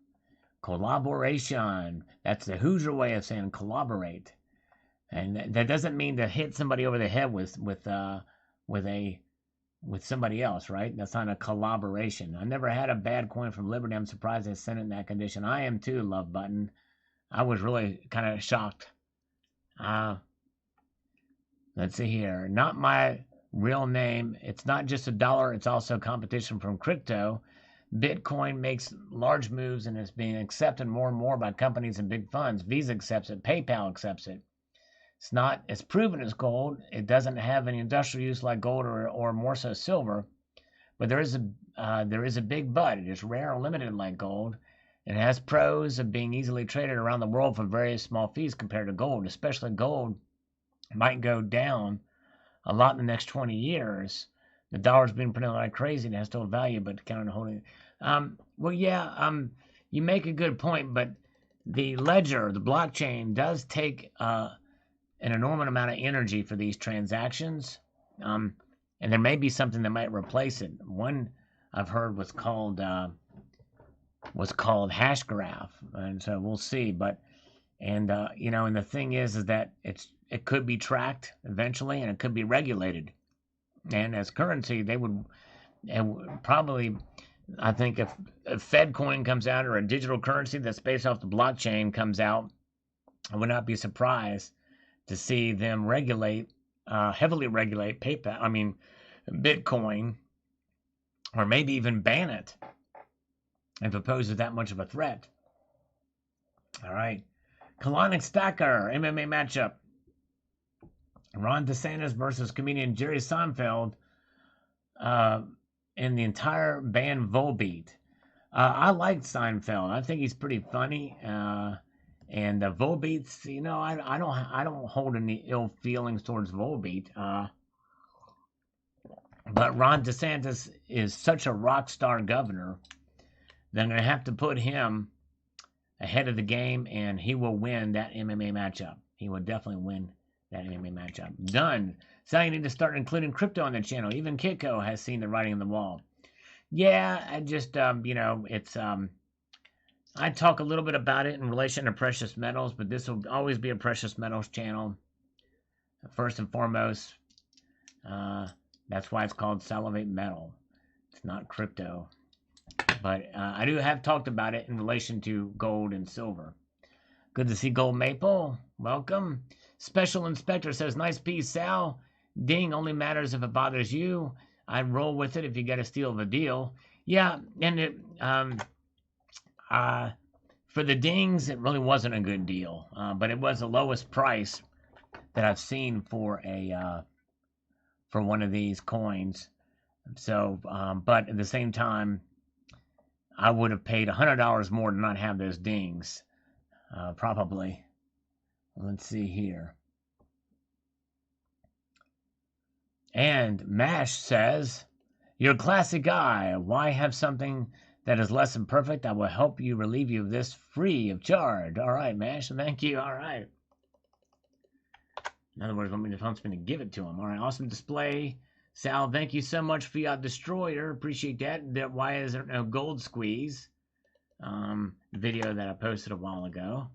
Collaboration. That's the Hoosier way of saying collaborate. And that doesn't mean to hit somebody over the head with somebody else, right? That's not a collaboration. I never had a bad coin from Liberty. I'm surprised they sent it in that condition. I am too, Love Button. I was really kind of shocked. Let's see here. Not my real name. It's not just a dollar. It's also competition from crypto. Bitcoin makes large moves and is being accepted more and more by companies and big funds. Visa accepts it. PayPal accepts it. It's not as proven as gold. It doesn't have any industrial use like gold or more so silver. But there is a big but. It is rare or limited like gold. It has pros of being easily traded around the world for very small fees compared to gold. Especially gold might go down a lot in the next 20 years. The dollar's been printed like crazy and it has still value, but kind of holding. You make a good point, but the ledger, the blockchain, does take an enormous amount of energy for these transactions, and there may be something that might replace it. One I've heard was called Hashgraph, and so we'll see. But and the thing is that it could be tracked eventually, and it could be regulated. And as currency, they would probably, I think, if Fed coin comes out or a digital currency that's based off the blockchain comes out, I would not be surprised to see them heavily regulate Bitcoin, or maybe even ban it if it poses that much of a threat. All right. Colonic Stacker, MMA matchup. Ron DeSantis versus comedian Jerry Seinfeld in the entire band Volbeat. I liked Seinfeld. I think he's pretty funny. And Volbeats, I don't hold any ill feelings towards Volbeat. But Ron DeSantis is such a rock star governor that I'm going to have to put him ahead of the game, and he will win that MMA matchup. He will definitely win that MMA matchup. Done. So you need to start including crypto on the channel. Even Kitco has seen the writing on the wall. Yeah, I just, it's, I talk a little bit about it in relation to precious metals, but this will always be a precious metals channel. First and foremost, that's why it's called Salivate Metal. It's not crypto. But I do have talked about it in relation to gold and silver. Good to see Gold Maple. Welcome. Special Inspector says, nice piece, Sal. Ding only matters if it bothers you. I'd roll with it if you get a steal of a deal. Yeah, and it for the dings, it really wasn't a good deal. But it was the lowest price that I've seen for one of these coins. So, but at the same time, I would have paid $100 more to not have those dings. Probably. Let's see here. And Mash says, you're a classic guy. Why have something that is less than perfect? I will help you relieve you of this free of charge. All right, Mash. Thank you. All right. In other words, want me to give it to him. All right. Awesome display. Sal, thank you so much, Fiat Destroyer. Appreciate that. Why is there no gold squeeze? Video that I posted a while ago.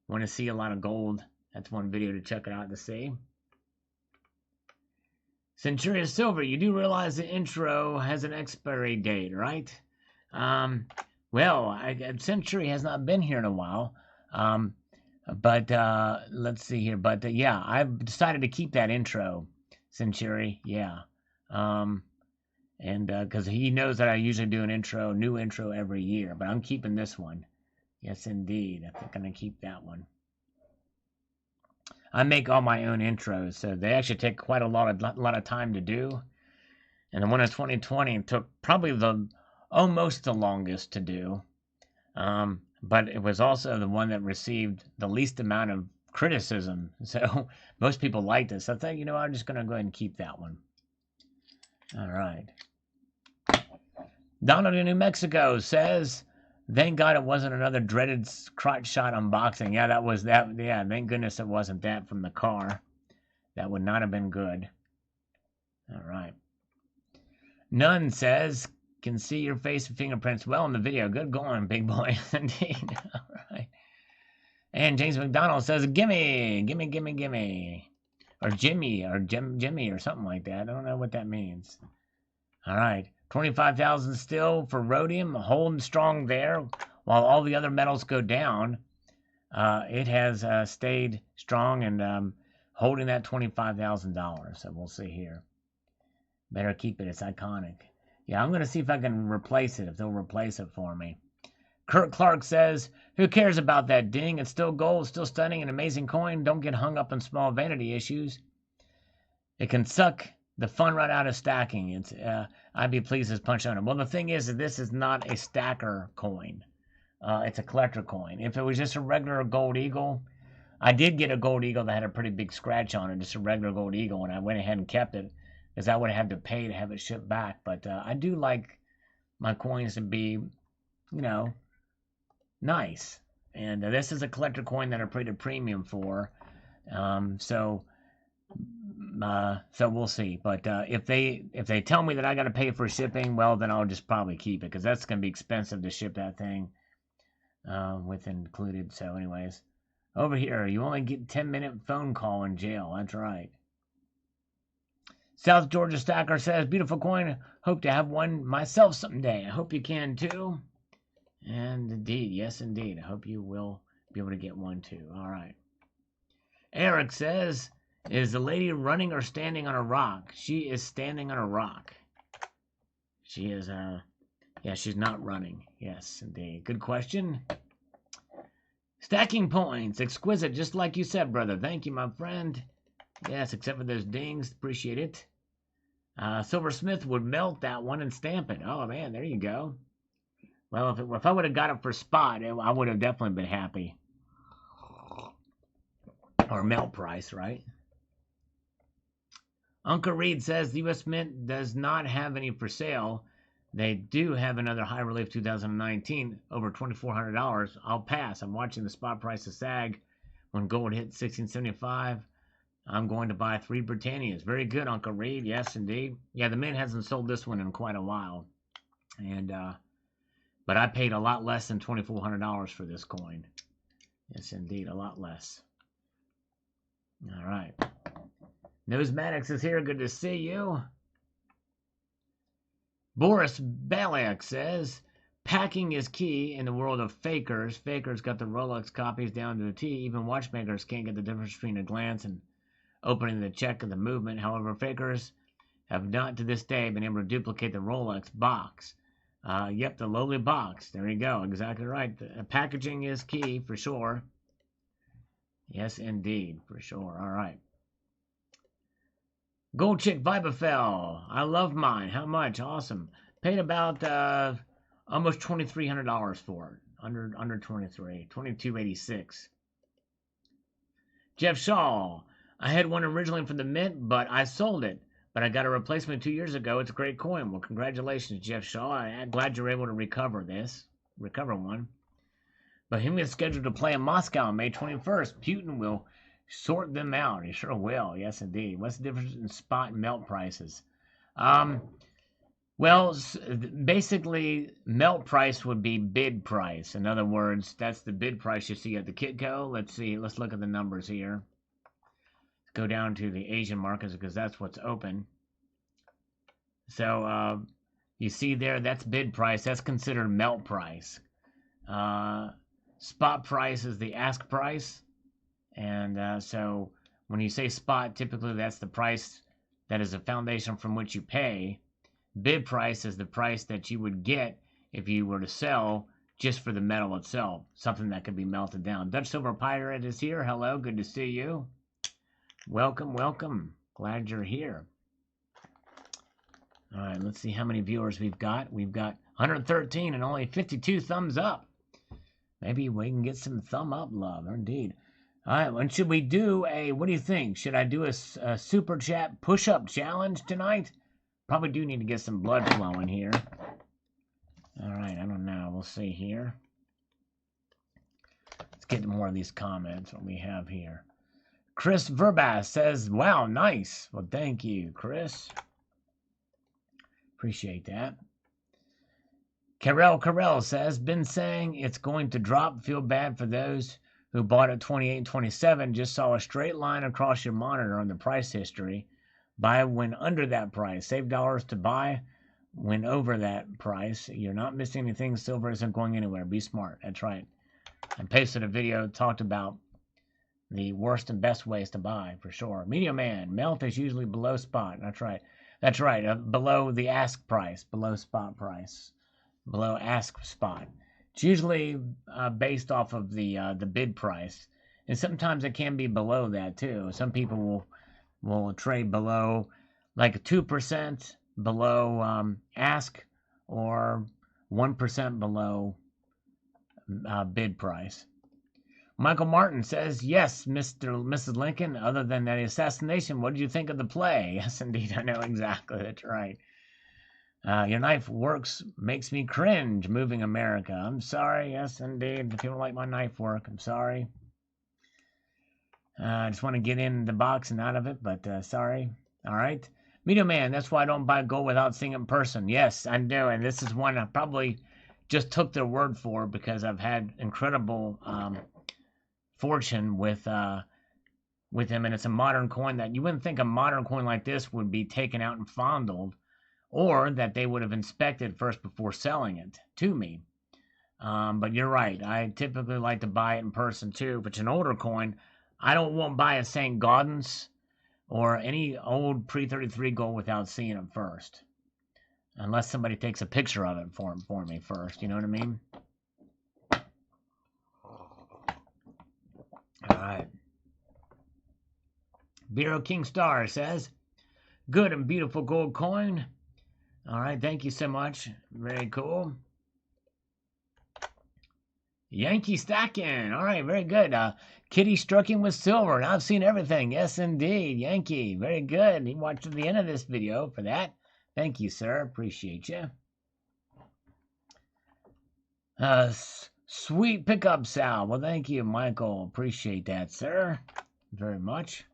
Want to see a lot of gold? That's one video to check it out to see. Centuria Silver, you do realize the intro has an expiry date, right? Well, Century has not been here in a while. But let's see here. But yeah, I've decided to keep that intro, Century. Yeah. And because he knows that I usually do an new intro every year, but I'm keeping this one. Yes, indeed. I think I'm going to keep that one. I make all my own intros, so they actually take quite a lot of time to do. And the one in 2020 took probably almost the longest to do. But it was also the one that received the least amount of criticism. So most people liked it. So I thought, I'm just going to go ahead and keep that one. All right. Donald in New Mexico says, thank God it wasn't another dreaded crotch shot unboxing. Yeah, that was that. Yeah, thank goodness it wasn't that from the car. That would not have been good. All right. None says, can see your face and fingerprints well in the video. Good going, big boy. Indeed. All right. And James McDonald says, gimme, gimme, gimme, gimme. Or Jimmy, or Jimmy, or something like that. I don't know what that means. All right. 25,000 still for rhodium, holding strong there. While all the other metals go down, it has stayed strong and holding that $25,000. So we'll see here. Better keep it. It's iconic. Yeah, I'm going to see if I can replace it, if they'll replace it for me. Kurt Clark says, who cares about that ding? It's still gold, still stunning, an amazing coin. Don't get hung up on small vanity issues. It can suck the fun right out of stacking. It's I'd be pleased as punch owner. Well, the thing is that this is not a stacker coin. It's a collector coin. If it was just a regular gold eagle, I did get a gold eagle that had a pretty big scratch on it, just a regular gold eagle, and I went ahead and kept it because I would have had to pay to have it shipped back. But I do like my coins to be, nice. And this is a collector coin that I paid a premium for. So we'll see. But if they tell me that I got to pay for shipping, well, then I'll just probably keep it because that's going to be expensive to ship that thing with included. So anyways, over here, you only get 10-minute phone call in jail. That's right. South Georgia Stacker says, beautiful coin. Hope to have one myself someday. I hope you can too. And indeed, yes, indeed. I hope you will be able to get one too. All right. Eric says, is the lady running or standing on a rock? She is standing on a rock. She is, yeah, she's not running. Yes, indeed. Good question. Stacking points. Exquisite, just like you said, brother. Thank you, my friend. Yes, except for those dings. Appreciate it. Silversmith would melt that one and stamp it. Oh, man, there you go. Well, if I would have got it for spot, I would have definitely been happy. Or melt price, right? Uncle Reed says the U.S. Mint does not have any for sale. They do have another high relief 2019 over $2,400. I'll pass. I'm watching the spot price of sag. When gold hit 1675, I'm going to buy 3 Britannias. Very good, Uncle Reed. Yes, indeed. Yeah, the Mint hasn't sold this one in quite a while. And but I paid a lot less than $2,400 for this coin. Yes, indeed, a lot less. All right. Newsmatics is here. Good to see you. Boris Balak says, packing is key in the world of fakers. Fakers got the Rolex copies down to a T. Even watchmakers can't get the difference between a glance and opening the check of the movement. However, fakers have not to this day been able to duplicate the Rolex box. Yep, the lowly box. There you go. Exactly right. The packaging is key for sure. Yes, indeed. For sure. All right. Gold Chick Vibafel. I love mine. How much? Awesome. Paid about almost $2,300 for it. Under 23. $2,286. Jeff Shaw. I had one originally from the Mint, but I sold it. But I got a replacement 2 years ago. It's a great coin. Well, congratulations, Jeff Shaw. I'm glad you're able to recover one. Bohemia is scheduled to play in Moscow on May 21st. Putin will sort them out. He sure will. Yes, indeed. What's the difference in spot and melt prices? Well, basically, melt price would be bid price. In other words, that's the bid price you see at the Kitco. Let's see. Let's look at the numbers here. Go down to the Asian markets because that's what's open. So you see there, that's bid price. That's considered melt price. Spot price is the ask price. And so when you say spot, typically that's the price that is a foundation from which you pay. Bid price is the price that you would get if you were to sell just for the metal itself, something that could be melted down. Dutch Silver Pirate is here. Hello, good to see you. Welcome, welcome. Glad you're here. All right, let's see how many viewers we've got. We've got 113 and only 52 thumbs up. Maybe we can get some thumb up love, indeed. All right, when should we do what do you think? Should I do a super chat push-up challenge tonight? Probably do need to get some blood flowing here. All right, I don't know. We'll see here. Let's get to more of these comments, what we have here. Chris Verbas says, wow, nice. Well, thank you, Chris. Appreciate that. Carell says, been saying it's going to drop. Feel bad for those who bought at 28 and 27. Just saw a straight line across your monitor on the price history. Buy when under that price. Save dollars to buy when over that price. You're not missing anything. Silver isn't going anywhere. Be smart. That's right. I pasted a video, talked about the worst and best ways to buy, for sure. Media Man, melt is usually below spot. That's right. That's right. Below the ask price, below spot price. Below ask spot. It's usually based off of the bid price, and sometimes it can be below that too. Some people will trade below, like 2% below ask, or 1% below bid price. Michael Martin says, yes, Mrs. Lincoln. Other than that assassination, what did you think of the play? Yes, indeed, I know exactly. That's right. Your knife works, makes me cringe, moving America. I'm sorry, yes, indeed. If you don't like my knife work, I'm sorry. I just want to get in the box and out of it, but sorry. All right. Media Man, that's why I don't buy gold without seeing it in person. Yes, I know, and this is one I probably just took their word for because I've had incredible fortune with him, and it's a modern coin that you wouldn't think a modern coin like this would be taken out and fondled, or that they would have inspected first before selling it to me. But you're right. I typically like to buy it in person too. If it's an older coin, I won't buy a St. Gaudens or any old pre-33 gold without seeing it first. Unless somebody takes a picture of it for me first. You know what I mean? All right. Bureau King Star says, good and beautiful gold coin. All right, thank you so much. Very cool. Yankee stacking. All right, very good. Kitty stroking with silver. Now I've seen everything. Yes, indeed. Yankee. Very good. He watched to the end of this video for that. Thank you, sir. Appreciate you. Sweet pickup, Sal. Well, thank you, Michael. Appreciate that, sir. Very much.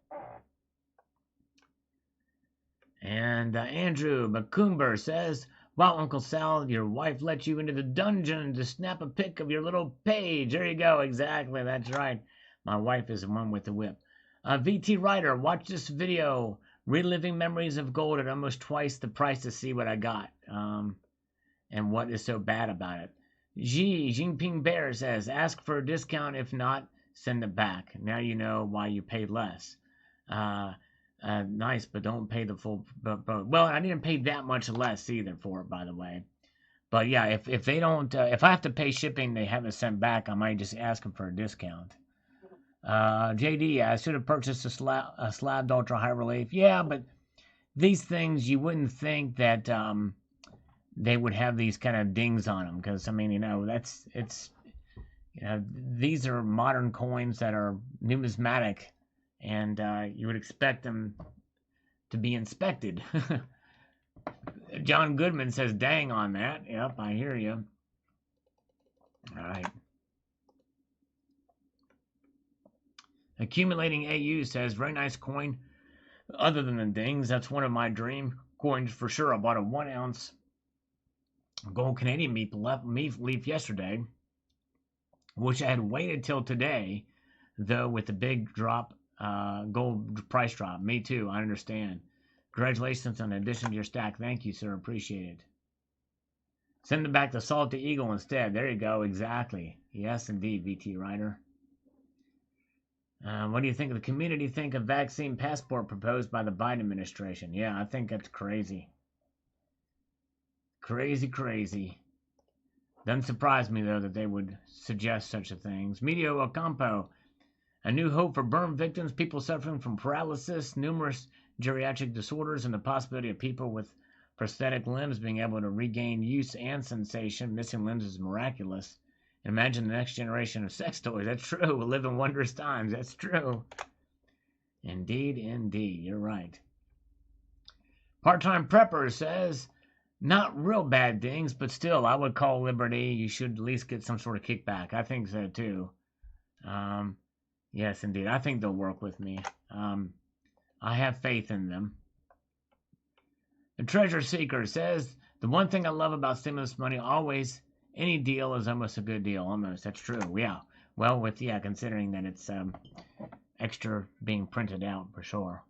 And Andrew McCoomber says, wow, Uncle Sal, your wife let you into the dungeon to snap a pic of your little page. There you go. Exactly. That's right. My wife is the one with the whip. VT Ryder, watch this video. Reliving memories of gold at almost twice the price to see what I got. And what is so bad about it. Jinping Bear says, ask for a discount. If not, send it back. Now you know why you paid less. Nice, but don't pay the full. But well, I didn't pay that much less either for it, by the way. But yeah, if they don't, if I have to pay shipping, they haven't sent back, I might just ask them for a discount. JD, I should have purchased a slabbed ultra high relief. Yeah, but these things you wouldn't think that they would have these kind of dings on them, because I mean, these are modern coins that are numismatic. And you would expect them to be inspected. John Goodman says, dang on that. Yep, I hear you. All right. Accumulating AU says, very nice coin. Other than the dings, that's one of my dream coins for sure. I bought a 1 ounce gold Canadian meat leaf yesterday, which I had waited till today, though, with the big drop. Gold price drop. Me too. I understand. Congratulations on addition to your stack. Thank you, sir. Appreciate it. Send them back to Salty Eagle instead. There you go. Exactly. Yes, indeed, VT Ryder. What do you think of the community think of vaccine passport proposed by the Biden administration? Yeah, I think that's crazy. Crazy. Doesn't surprise me, though, that they would suggest such a thing. Medio Ocampo. A new hope for burn victims, people suffering from paralysis, numerous geriatric disorders, and the possibility of people with prosthetic limbs being able to regain use and sensation. Missing limbs is miraculous. Imagine the next generation of sex toys. That's true. We live in wondrous times. That's true. Indeed. You're right. Part-time Prepper says, Not real bad things, but still, I would call Liberty. You should at least get some sort of kickback. I think so too. Yes, indeed. I think they'll work with me. I have faith in them. The Treasure Seeker says, the one thing I love about stimulus money, always, any deal is almost a good deal. Almost. That's true. Yeah. Well, considering that it's extra being printed out for sure.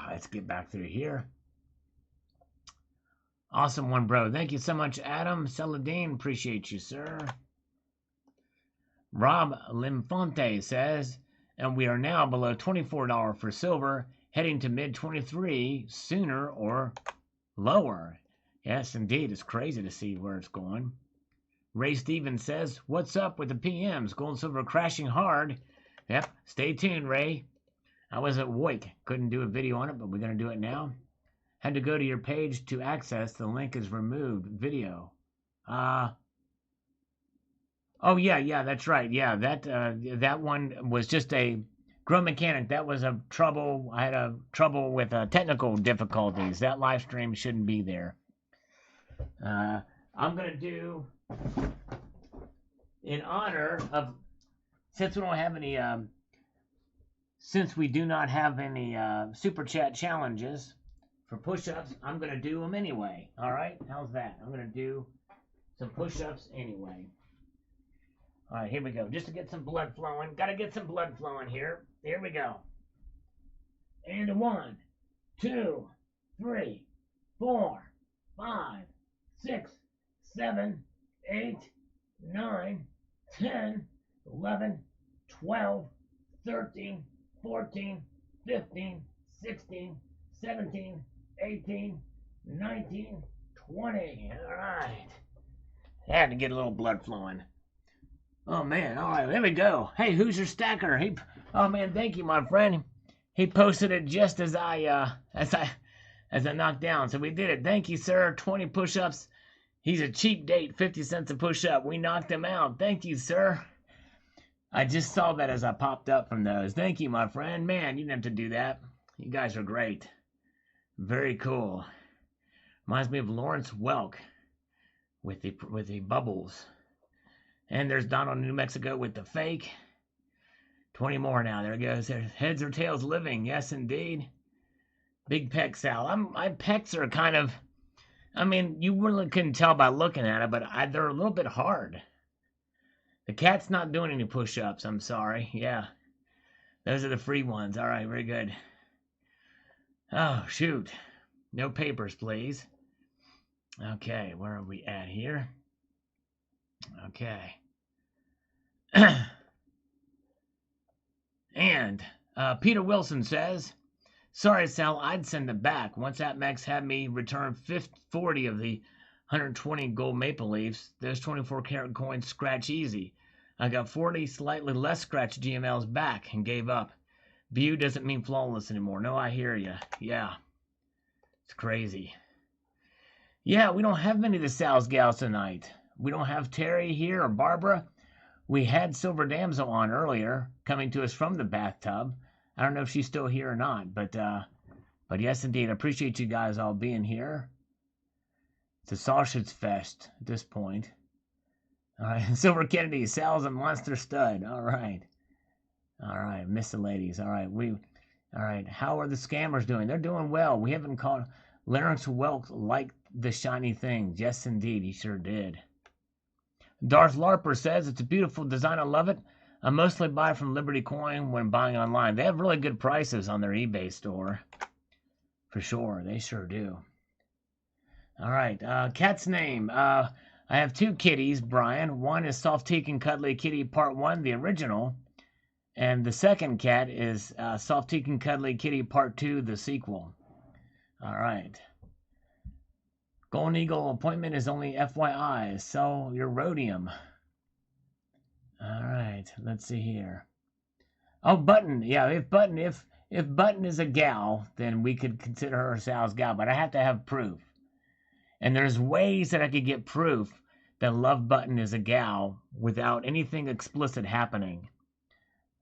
Let's get back through here. Awesome one, bro. Thank you so much, Adam. Celadine, appreciate you, sir. Rob Limfonte says, and we are now below $24 for silver, heading to mid-23 sooner or lower. Yes, indeed. It's crazy to see where it's going. Ray Stevens says, what's up with the PMs? Gold and silver crashing hard. Yep, stay tuned, Ray. I was at WOIC. Couldn't do a video on it, but we're going to do it now. Had to go to your page to access. The link is removed. Video. Oh, yeah, that's right. Yeah, that one was just a Grow Mechanic. That was a trouble. I had a trouble with technical difficulties. That live stream shouldn't be there. I'm going to do, in honor of, since we do not have any super chat challenges for push-ups, I'm going to do them anyway. All right? How's that? I'm going to do some push-ups anyway. All right, here we go. Just to get some blood flowing. Got to get some blood flowing here. Here we go. And 1, 2, 3, 4, 5, 6, 7, 8, 9, 10, 11, 12, 13, 14, 15, 16, 17, 18, 19, 20. All right. Had to get a little blood flowing. Oh, man. All right, there we go. Hey, who's your stacker? Oh, man, thank you, my friend. He posted it just as I knocked down. So we did it. Thank you, sir. 20 push-ups. He's a cheap date, 50 cents a push-up. We knocked him out. Thank you, sir. I just saw that as I popped up from those. Thank you, my friend. Man, you didn't have to do that. You guys are great. Very cool. Reminds me of Lawrence Welk with the bubbles. And there's Donald in New Mexico with the fake. 20 more now. There it goes. Heads or tails living. Yes, indeed. Big pec, Sal. My pecs are kind of, I mean, you really couldn't tell by looking at it, but they're a little bit hard. The cat's not doing any push-ups. I'm sorry. Yeah. Those are the free ones. All right, very good. Oh, shoot. No papers, please. Okay, where are we at here? Okay. And Peter Wilson says, sorry, Sal, I'd send it back. Once AppMax had me return 40 of the 120 gold maple leafs, those 24 karat coins scratch easy. I got 40 slightly less scratch GMLs back and gave up. View doesn't mean flawless anymore. No, I hear you. Yeah. It's crazy. Yeah, we don't have many of the Sal's gals tonight. We don't have Terry here or Barbara. We had Silver Damsel on earlier, coming to us from the bathtub. I don't know if she's still here or not, but yes, indeed. I appreciate you guys all being here. It's a sausage fest at this point. All right, Silver Kennedy, Sal's a monster stud. All right, miss the ladies. All right. How are the scammers doing? They're doing well. We haven't called Larynx Welk liked the shiny thing. Yes, indeed, he sure did. Darth Larper says it's a beautiful design. I love it. I mostly buy from Liberty Coin when buying online. They have really good prices on their eBay store. For sure, they sure do. All right, cat's name. I have 2 kitties, Brian. One is Soft Teak and Cuddly Kitty Part 1, the original. And the second cat is Soft Teak and Cuddly Kitty Part 2, the sequel. All right. Golden Eagle appointment is only FYI. Sell your rhodium. All right. Let's see here. Oh, Button. Yeah, if Button is a gal, then we could consider her Sal's gal. But I have to have proof. And there's ways that I could get proof that Love Button is a gal without anything explicit happening.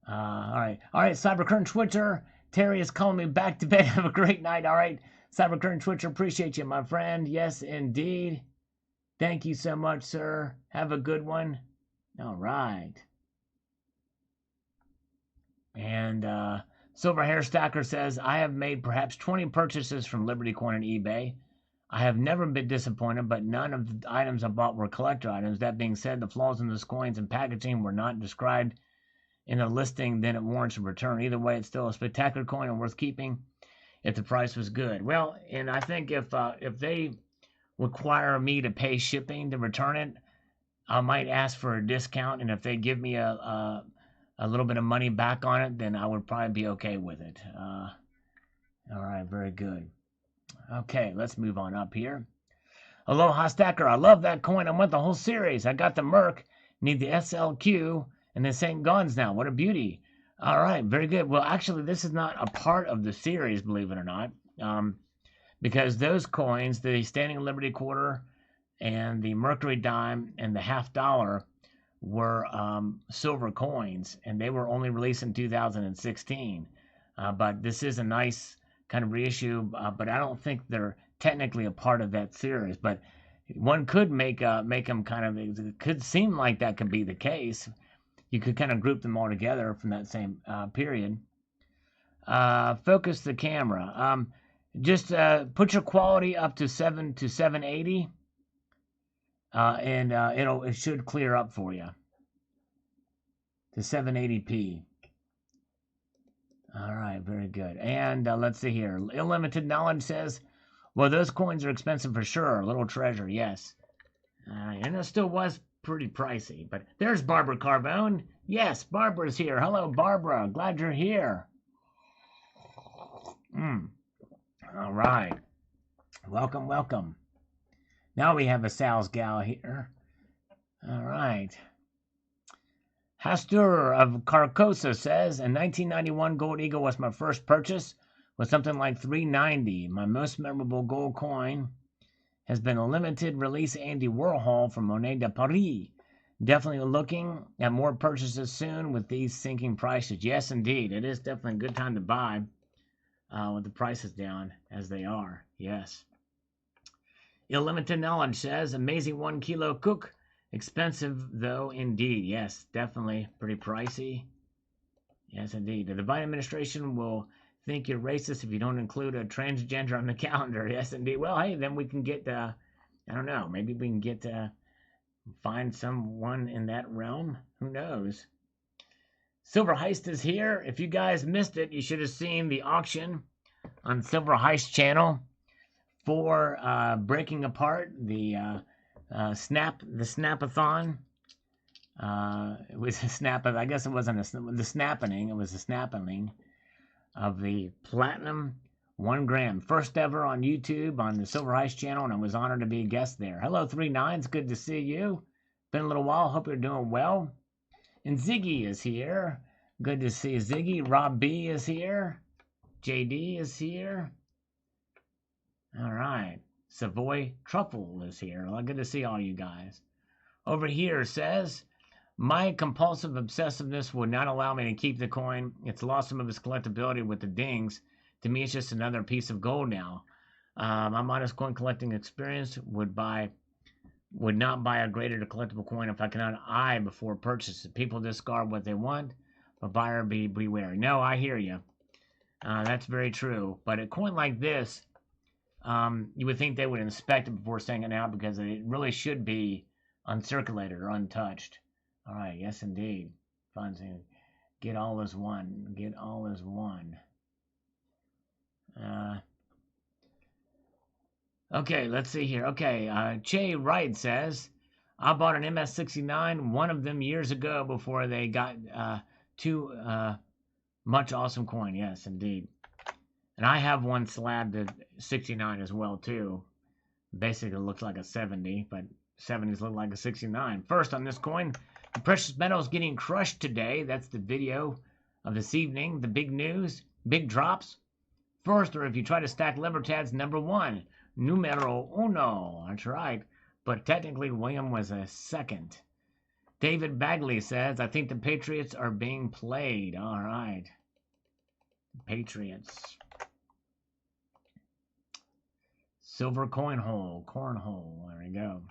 All right. Cybercurrent Twitter. Terry is calling me back to bed. Have a great night. All right. Cybercurrent Twitcher, appreciate you, my friend. Yes, indeed. Thank you so much, sir. Have a good one. All right. And Silver Hair Stacker says, I have made perhaps 20 purchases from Liberty Coin and eBay. I have never been disappointed, but none of the items I bought were collector items. That being said, the flaws in those coins and packaging were not described in the listing, then it warrants a return. Either way, it's still a spectacular coin and worth keeping if the price was good. Well, and I think if they require me to pay shipping to return it, I might ask for a discount, and if they give me a little bit of money back on it, then I would probably be okay with it. All right, very good. Okay, let's move on up here. Aloha Stacker, I love that coin. I want the whole series. I got the Merc, need the SLQ, and the St. Gons now. What a beauty. All right, very good. Well, actually, this is not a part of the series, believe it or not, because those coins, the Standing Liberty Quarter and the Mercury Dime and the half dollar, were silver coins, and they were only released in 2016. But this is a nice kind of reissue, but I don't think they're technically a part of that series. But one could make them kind of, it could seem like that could be the case. You could kind of group them all together from that same period. Focus the camera. Just put your quality up to 780. And it should clear up for you to 780p. All right, very good. And let's see here. Unlimited Knowledge says, well, those coins are expensive for sure. Little Treasure, yes. And it still was pretty pricey. But there's Barbara Carbone. Yes, Barbara's here. Hello, Barbara. Glad you're here. All right. Welcome, welcome. Now we have a Sal's gal here. All right. Hastur of Carcosa says, in 1991, Gold Eagle was my first purchase, with something like $3.90. My most memorable gold coin has been a limited release Andy Warhol from Monet de Paris. Definitely looking at more purchases soon with these sinking prices. Yes, indeed. It is definitely a good time to buy with the prices down as they are. Yes. Illimited Knowledge says, amazing 1 kilo cook. Expensive, though, indeed. Yes, definitely pretty pricey. Yes, indeed. The Biden administration will think you're racist if you don't include a transgender on the calendar. Yes, indeed. Well, hey, then we can get, I don't know, maybe we can get, find someone in that realm. Who knows? Silver Heist is here. If you guys missed it, you should have seen the auction on Silver Heist channel for breaking apart the Snapathon. It was a snap. I guess it wasn't the snapping. It was a snapping of the platinum 1 gram, first ever on YouTube on the Silver Heist channel, and I was honored to be a guest there. Hello, 39s. Good to see you. Been a little while. Hope you're doing well. And Ziggy is here. Good to see Ziggy. Rob B is here. JD is here. All right. Savoy Truffle is here. Well, good to see all you guys. Over here says, my compulsive obsessiveness would not allow me to keep the coin. It's lost some of its collectability with the dings. To me, it's just another piece of gold now. My modest coin collecting experience would not buy a graded or collectible coin if I cannot eye before purchase. People discard what they want, but buyer beware. No, I hear you. That's very true. But a coin like this, you would think they would inspect it before sending it out because it really should be uncirculated or untouched. All right, yes, indeed. Funds, get all as one. Get all as one. Okay, let's see here. Okay, Che Wright says, I bought an MS-69, one of them years ago before they got too much awesome coin. Yes, indeed. And I have one slabbed at 69 as well, too. Basically, it looks like a 70, but 70s look like a 69. First on this coin, the precious metal is getting crushed today. That's the video of this evening. The big news, big drops. First, or if you try to stack Libertad's #1, numero uno. That's right. But technically, William was a second. David Bagley says, I think the Patriots are being played. All right. Patriots. Silver cornhole. There we go.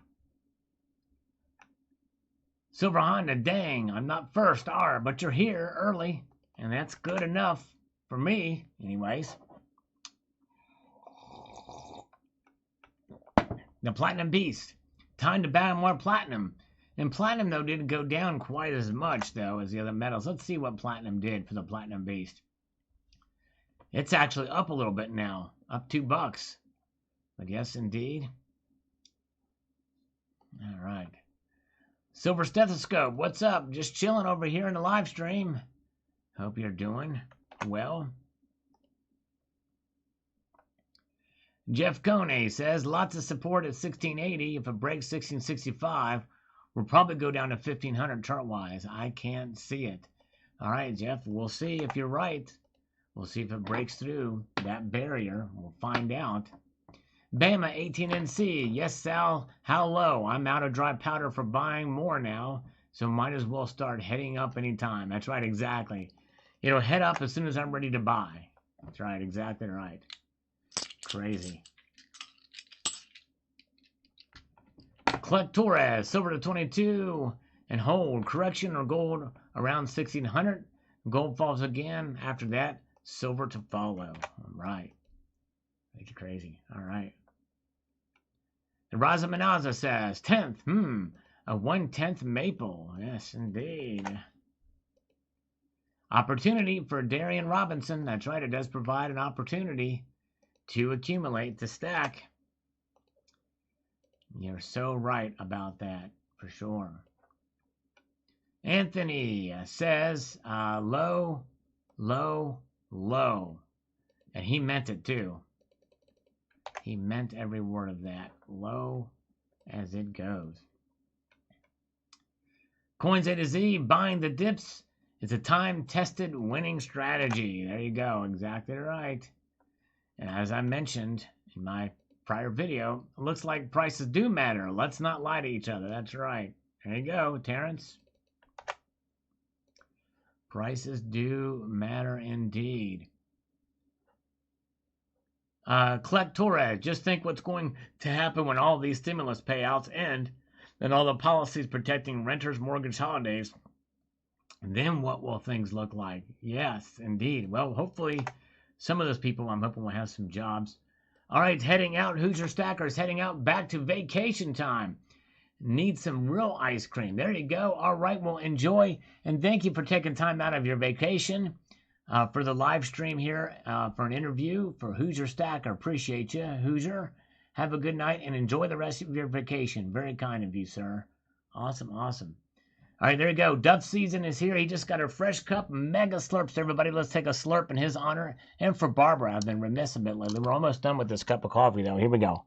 Silver Honda, dang, I'm not first, but you're here early, and that's good enough for me, anyways. The Platinum Beast. Time to buy more platinum. And platinum, though, didn't go down quite as much, though, as the other metals. Let's see what platinum did for the Platinum Beast. It's actually up a little bit now. Up $2. But yes, indeed. All right. Silver Stethoscope, what's up? Just chilling over here in the live stream. Hope you're doing well. Jeff Kone says, lots of support at 1680. If it breaks 1665, we'll probably go down to 1500 chart-wise. I can't see it. All right, Jeff, we'll see if you're right. We'll see if it breaks through that barrier. We'll find out. Bama 18NC. Yes, Sal, how low? I'm out of dry powder for buying more now, so might as well start heading up anytime. That's right, exactly. It'll head up as soon as I'm ready to buy. That's right, exactly right. Crazy. Collect Torres, silver to 22, and hold. Correction or gold around 1600. Gold falls again. After that, silver to follow. All right. That's crazy. All right. The Raza Manaza says, 10th, a 1/10 maple. Yes, indeed. Opportunity for Darian Robinson. That's right, it does provide an opportunity to accumulate, to stack. You're so right about that, for sure. Anthony says, low, low, low. And he meant it, too. He meant every word of that. Low as it goes. Coins A to Z, buying the dips is a time-tested winning strategy. There you go. Exactly right. And as I mentioned in my prior video, it looks like prices do matter. Let's not lie to each other. That's right. There you go, Terrence. Prices do matter indeed. Collect Torres, just think what's going to happen when all these stimulus payouts end and all the policies protecting renters, mortgage holidays. Then what will things look like? Yes, indeed. Well, hopefully some of those people I'm hoping will have some jobs. All right, heading out. Hoosier Stackers heading out back to vacation time. Need some real ice cream. There you go. All right, well, enjoy. And thank you for taking time out of your vacation for the live stream here for an interview for Hoosier Stacker. Appreciate you, Hoosier. Have a good night and enjoy the rest of your vacation. Very kind of you, sir. Awesome, awesome. All right, there you go. Duff season is here. He just got a fresh cup. Mega slurps, everybody. Let's take a slurp in his honor. And for Barbara, I've been remiss a bit lately. We're almost done with this cup of coffee, though. Here we go.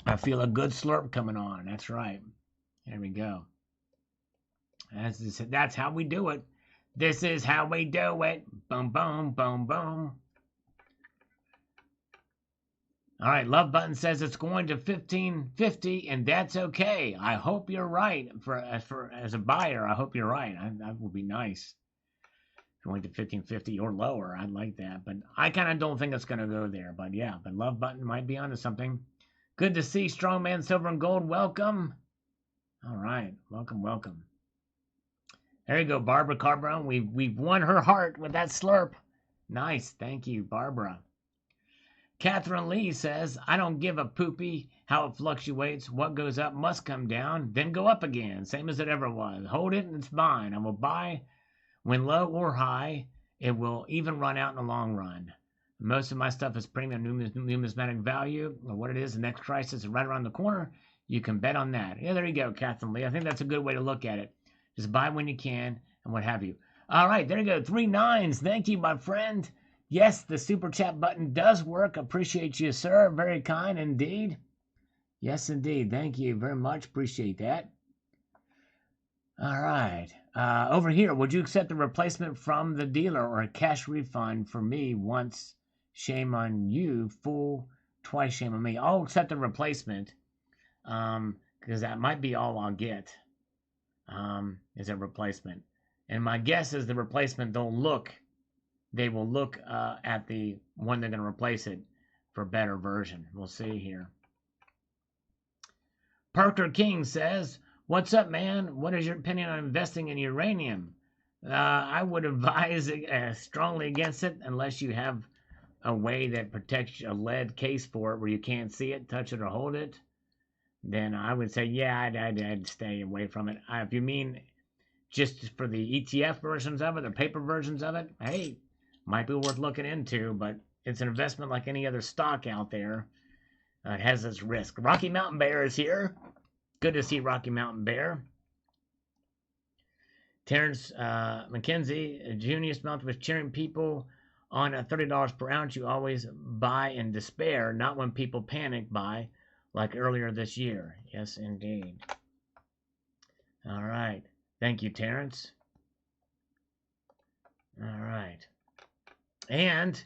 I feel a good slurp coming on. That's right. There we go. That's how we do it. This is how we do it. Boom, boom, boom, boom. All right, Love Button says it's going to 1550, and that's okay. I hope you're right. As a buyer, I hope you're right. That would be nice. Going to 1550 or lower, I'd like that. But I kind of don't think it's going to go there. But yeah, but Love Button might be onto something. Good to see Strongman Silver and Gold. Welcome. All right, welcome, welcome. There you go, Barbara Carbone. We've won her heart with that slurp. Nice, thank you, Barbara. Catherine Lee says, I don't give a poopy how it fluctuates. What goes up must come down, then go up again, same as it ever was. Hold it and it's mine. I will buy when low or high. It will even run out in the long run. Most of my stuff is premium numismatic value, or what it is. The next crisis is right around the corner. You can bet on that. Yeah, there you go, Catherine Lee. I think that's a good way to look at it. Just buy when you can and what have you. All right, there you go. 3 9s. Thank you, my friend. Yes, the super chat button does work. Appreciate you, sir. Very kind indeed. Yes, indeed. Thank you very much. Appreciate that. All right. Over here, would you accept a replacement from the dealer or a cash refund for me once? Shame on you, fool. Twice shame on me. I'll accept a replacement because that might be all I'll get is a replacement. And my guess is the replacement don't look they will look at the one they're going to replace it for a better version. We'll see here. Parker King says, "What's up, man? What is your opinion on investing in uranium?" I would advise strongly against it unless you have a way that protects a lead case for it where you can't see it, touch it, or hold it. Then I would say, yeah, I'd stay away from it. If you mean just for the ETF versions of it, or paper versions of it, hey, might be worth looking into, but it's an investment like any other stock out there. It has its risk. Rocky Mountain Bear is here. Good to see Rocky Mountain Bear. Terrence McKenzie, Junius Mount was cheering people on at $30 per ounce. You always buy in despair, not when people panic buy, like earlier this year. Yes, indeed. All right. Thank you, Terrence. All right. And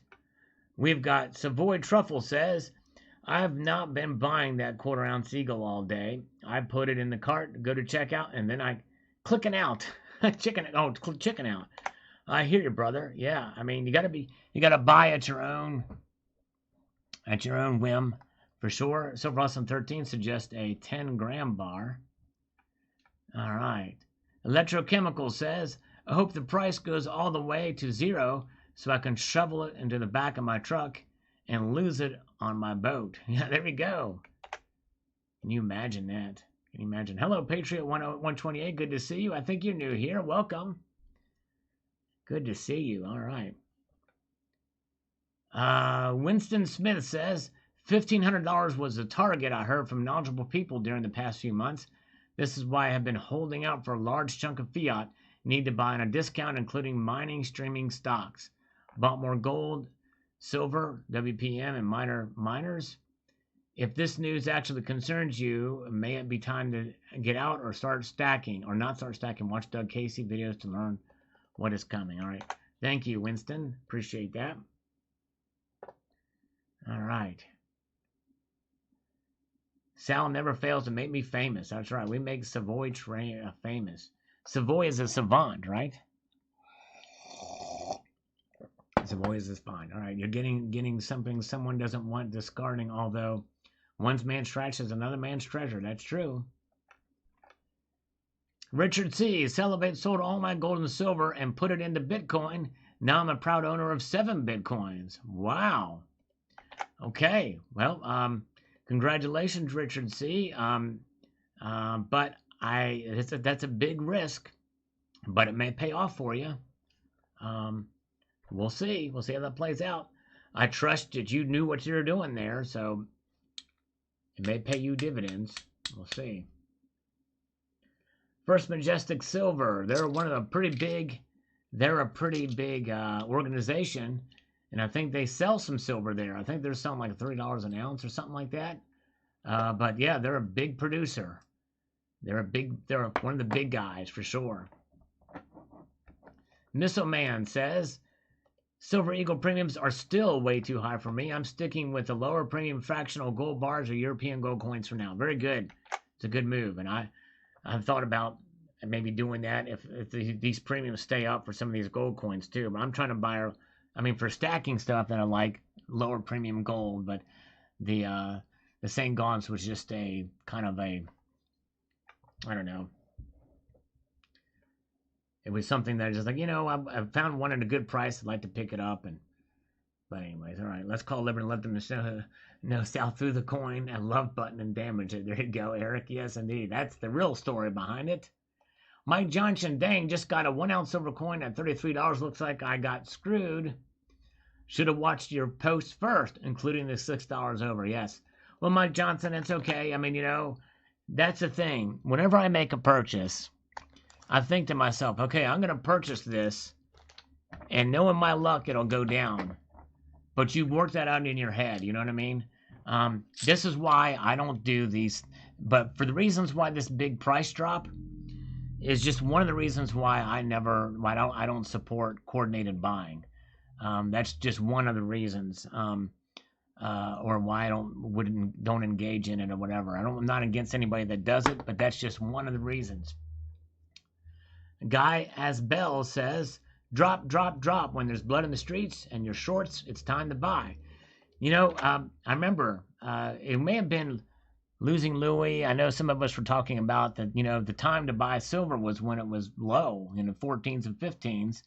we've got Savoy Truffle says, "I've not been buying that quarter-ounce Eagle all day. I put it in the cart, go to checkout, and then I clicking out. Chicken out. I hear you, brother. Yeah, I mean, you gotta buy at your own whim, for sure." Silver Awesome 13 suggests a 10-gram bar. All right. Electrochemical says, "I hope the price goes all the way to zero so I can shovel it into the back of my truck and lose it on my boat." Yeah, there we go. Can you imagine that? Can you imagine? Hello, Patriot 128. Good to see you. I think you're new here. Welcome. Good to see you. All right. Winston Smith says, $1,500 was the target I heard from knowledgeable people during the past few months. This is why I have been holding out for a large chunk of fiat. Need to buy on a discount, including mining, streaming stocks. Bought more gold, silver, WPM, and miners. If this news actually concerns you, may it be time to get out or start stacking, or not start stacking. Watch Doug Casey videos to learn what is coming. All right. Thank you, Winston. Appreciate that. All right. Sal never fails to make me famous. That's right. We make Savoy famous. Savoy is a savant, right? Savoy is a savant. All right. You're getting something someone doesn't want discarding, although one's man's trash is another man's treasure. That's true. Richard C. Salivate sold all my gold and silver and put it into Bitcoin. Now I'm a proud owner of 7 Bitcoins. Wow. Okay. Well, congratulations, Richard C. But that's a big risk, but it may pay off for you. We'll see. We'll see how that plays out. I trust that you knew what you were doing there, so it may pay you dividends. We'll see. First Majestic Silver. They're a pretty big organization, and I think they sell some silver there. I think they're selling like $30 an ounce or something like that. But yeah, they're a big producer. They're one of the big guys for sure. Missile Man says, Silver Eagle premiums are still way too high for me. I'm sticking with the lower premium fractional gold bars or European gold coins for now. Very good. It's a good move. And I've thought about maybe doing that if these premiums stay up for some of these gold coins too. But I'm trying to buy, for stacking stuff that I like, lower premium gold. But the St. Gaunts was just a kind of a, I don't know. It was something that I just like, I found one at a good price. I'd like to pick it up. But anyways, all right, let's call Liberty and let them know south through the coin and love button and damage it. There you go, Eric. Yes, indeed. That's the real story behind it. Mike Johnson, dang, just got a 1 ounce silver coin at $33. Looks like I got screwed. Should have watched your post first, including the $6 over. Yes. Well, Mike Johnson, it's okay. That's the thing. Whenever I make a purchase, I think to myself, okay, I'm going to purchase this, and knowing my luck, it'll go down. But you work that out in your head, you know what I mean? This is why I don't do these. But for the reasons why this big price drop is just one of the reasons why I don't support coordinated buying. That's just one of the reasons, or why I don't engage in it or whatever. I'm not against anybody that does it, but that's just one of the reasons. Guy Asbell says, drop, drop, drop. When there's blood in the streets and you're shorts, it's time to buy. You know, I remember it may have been Losing Louis. I know some of us were talking about that, you know, the time to buy silver was when it was low in the 14s and 15s.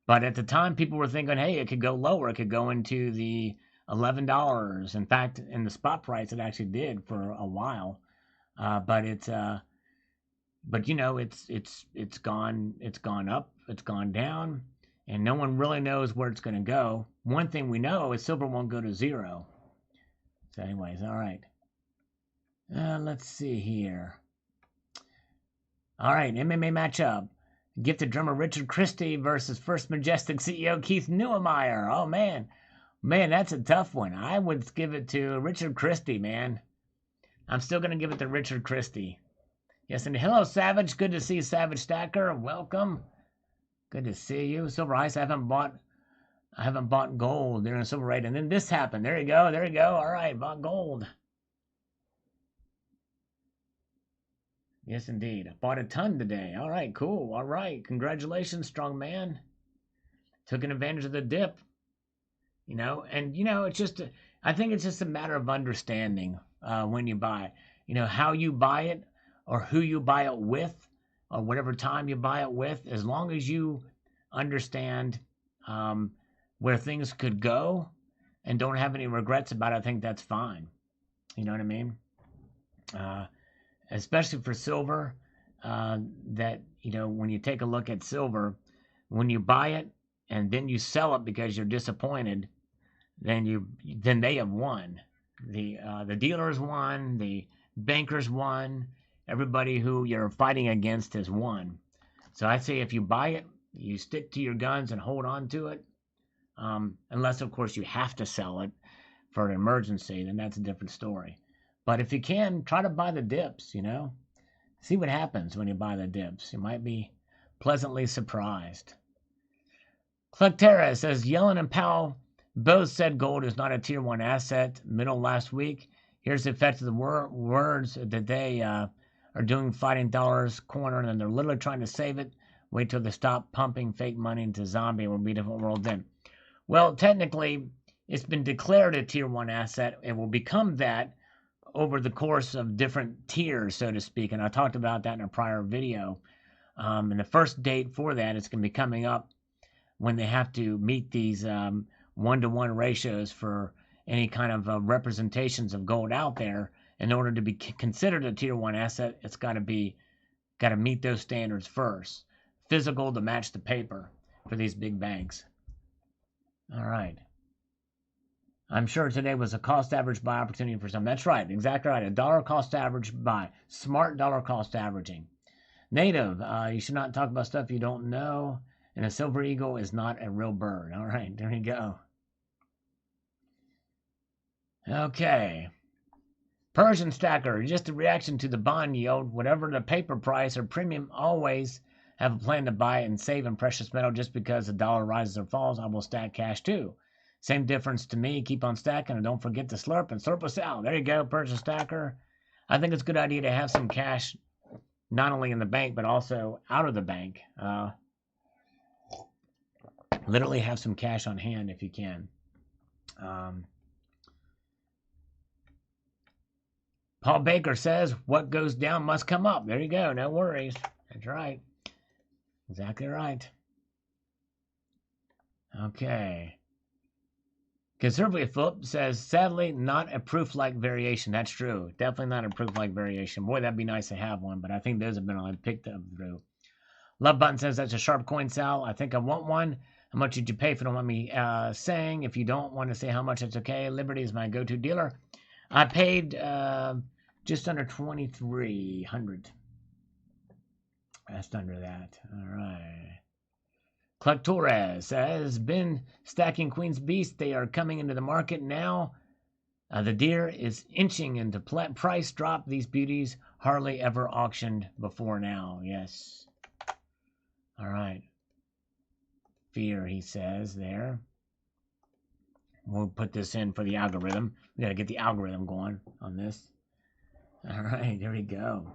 But at the time, people were thinking, hey, it could go lower. It could go into the $11. In fact, in the spot price, it actually did for a while. But you know, it's gone up, it's gone down, and no one really knows where it's going to go. One thing we know is silver won't go to zero. So, anyways, all right. Let's see here. All right, MMA matchup. Gifted drummer Richard Christie versus First Majestic CEO Keith Neumeyer. Oh, man. Man, that's a tough one. I would give it to Richard Christie, man. I'm still going to give it to Richard Christie. Yes, and hello, Savage. Good to see you, Savage Stacker. Welcome. Good to see you. Silver Ice, I haven't bought gold during a silver rate. And then this happened. There you go. There you go. All right, bought gold. Yes, indeed. I bought a ton today. All right, cool. All right. Congratulations, strong man. Took an advantage of the dip. You know, and, you know, I think it's just a matter of understanding when you buy. You know, how you buy it or who you buy it with or whatever time you buy it with. As long as you understand where things could go and don't have any regrets about it, I think that's fine. You know what I mean? Especially for silver, that, you know, when you take a look at silver, when you buy it and then you sell it because you're disappointed, then they have won. The dealers won, the bankers won, everybody who you're fighting against has won. So I say if you buy it, you stick to your guns and hold on to it, unless of course you have to sell it for an emergency, then that's a different story. But if you can, try to buy the dips, you know. See what happens when you buy the dips. You might be pleasantly surprised. Clectera says, Yellen and Powell both said gold is not a tier 1 asset middle last week. Here's the effect of the words that they are doing, fighting dollars corner, and they're literally trying to save it. Wait till they stop pumping fake money into zombie and we'll be a different world then. Well, technically, it's been declared a tier 1 asset. It will become that over the course of different tiers, so to speak, and I talked about that in a prior video. And the first date for that is going to be coming up when they have to meet these 1-to-1 ratios for any kind of representations of gold out there. In order to be considered a tier 1 asset, it's got to meet those standards first. Physical to match the paper for these big banks. All right. I'm sure today was a cost average buy opportunity for some. That's right, exactly right. A dollar cost average buy. Smart dollar cost averaging. Native, you should not talk about stuff you don't know. And a silver eagle is not a real bird. All right, there you go. Okay. Persian Stacker, just a reaction to the bond yield. Whatever the paper price or premium, always have a plan to buy and save in precious metal. Just because the dollar rises or falls, I will stack cash too. Same difference to me. Keep on stacking and don't forget to slurp and slurp us out. There you go, Persian Stacker. I think it's a good idea to have some cash not only in the bank but also out of the bank. Literally have some cash on hand if you can. Paul Baker says, what goes down must come up. There you go. No worries. That's right. Exactly right. Okay. Conservative Flip says, sadly, not a proof-like variation. That's true. Definitely not a proof-like variation. Boy, that'd be nice to have one, but I think those have been all picked up through. Love Button says, that's a sharp coin, Sal. I think I want one. How much did you pay if you don't want me saying? If you don't want to say how much, it's okay. Liberty is my go-to dealer. I paid just under $2,300. Just under that. All right. Clark Torres has been stacking Queen's Beast. They are coming into the market now. The deer is inching into price drop. These beauties hardly ever auctioned before now. Yes. All right. Fear, he says there. We'll put this in for the algorithm. We got to get the algorithm going on this. All right, there we go.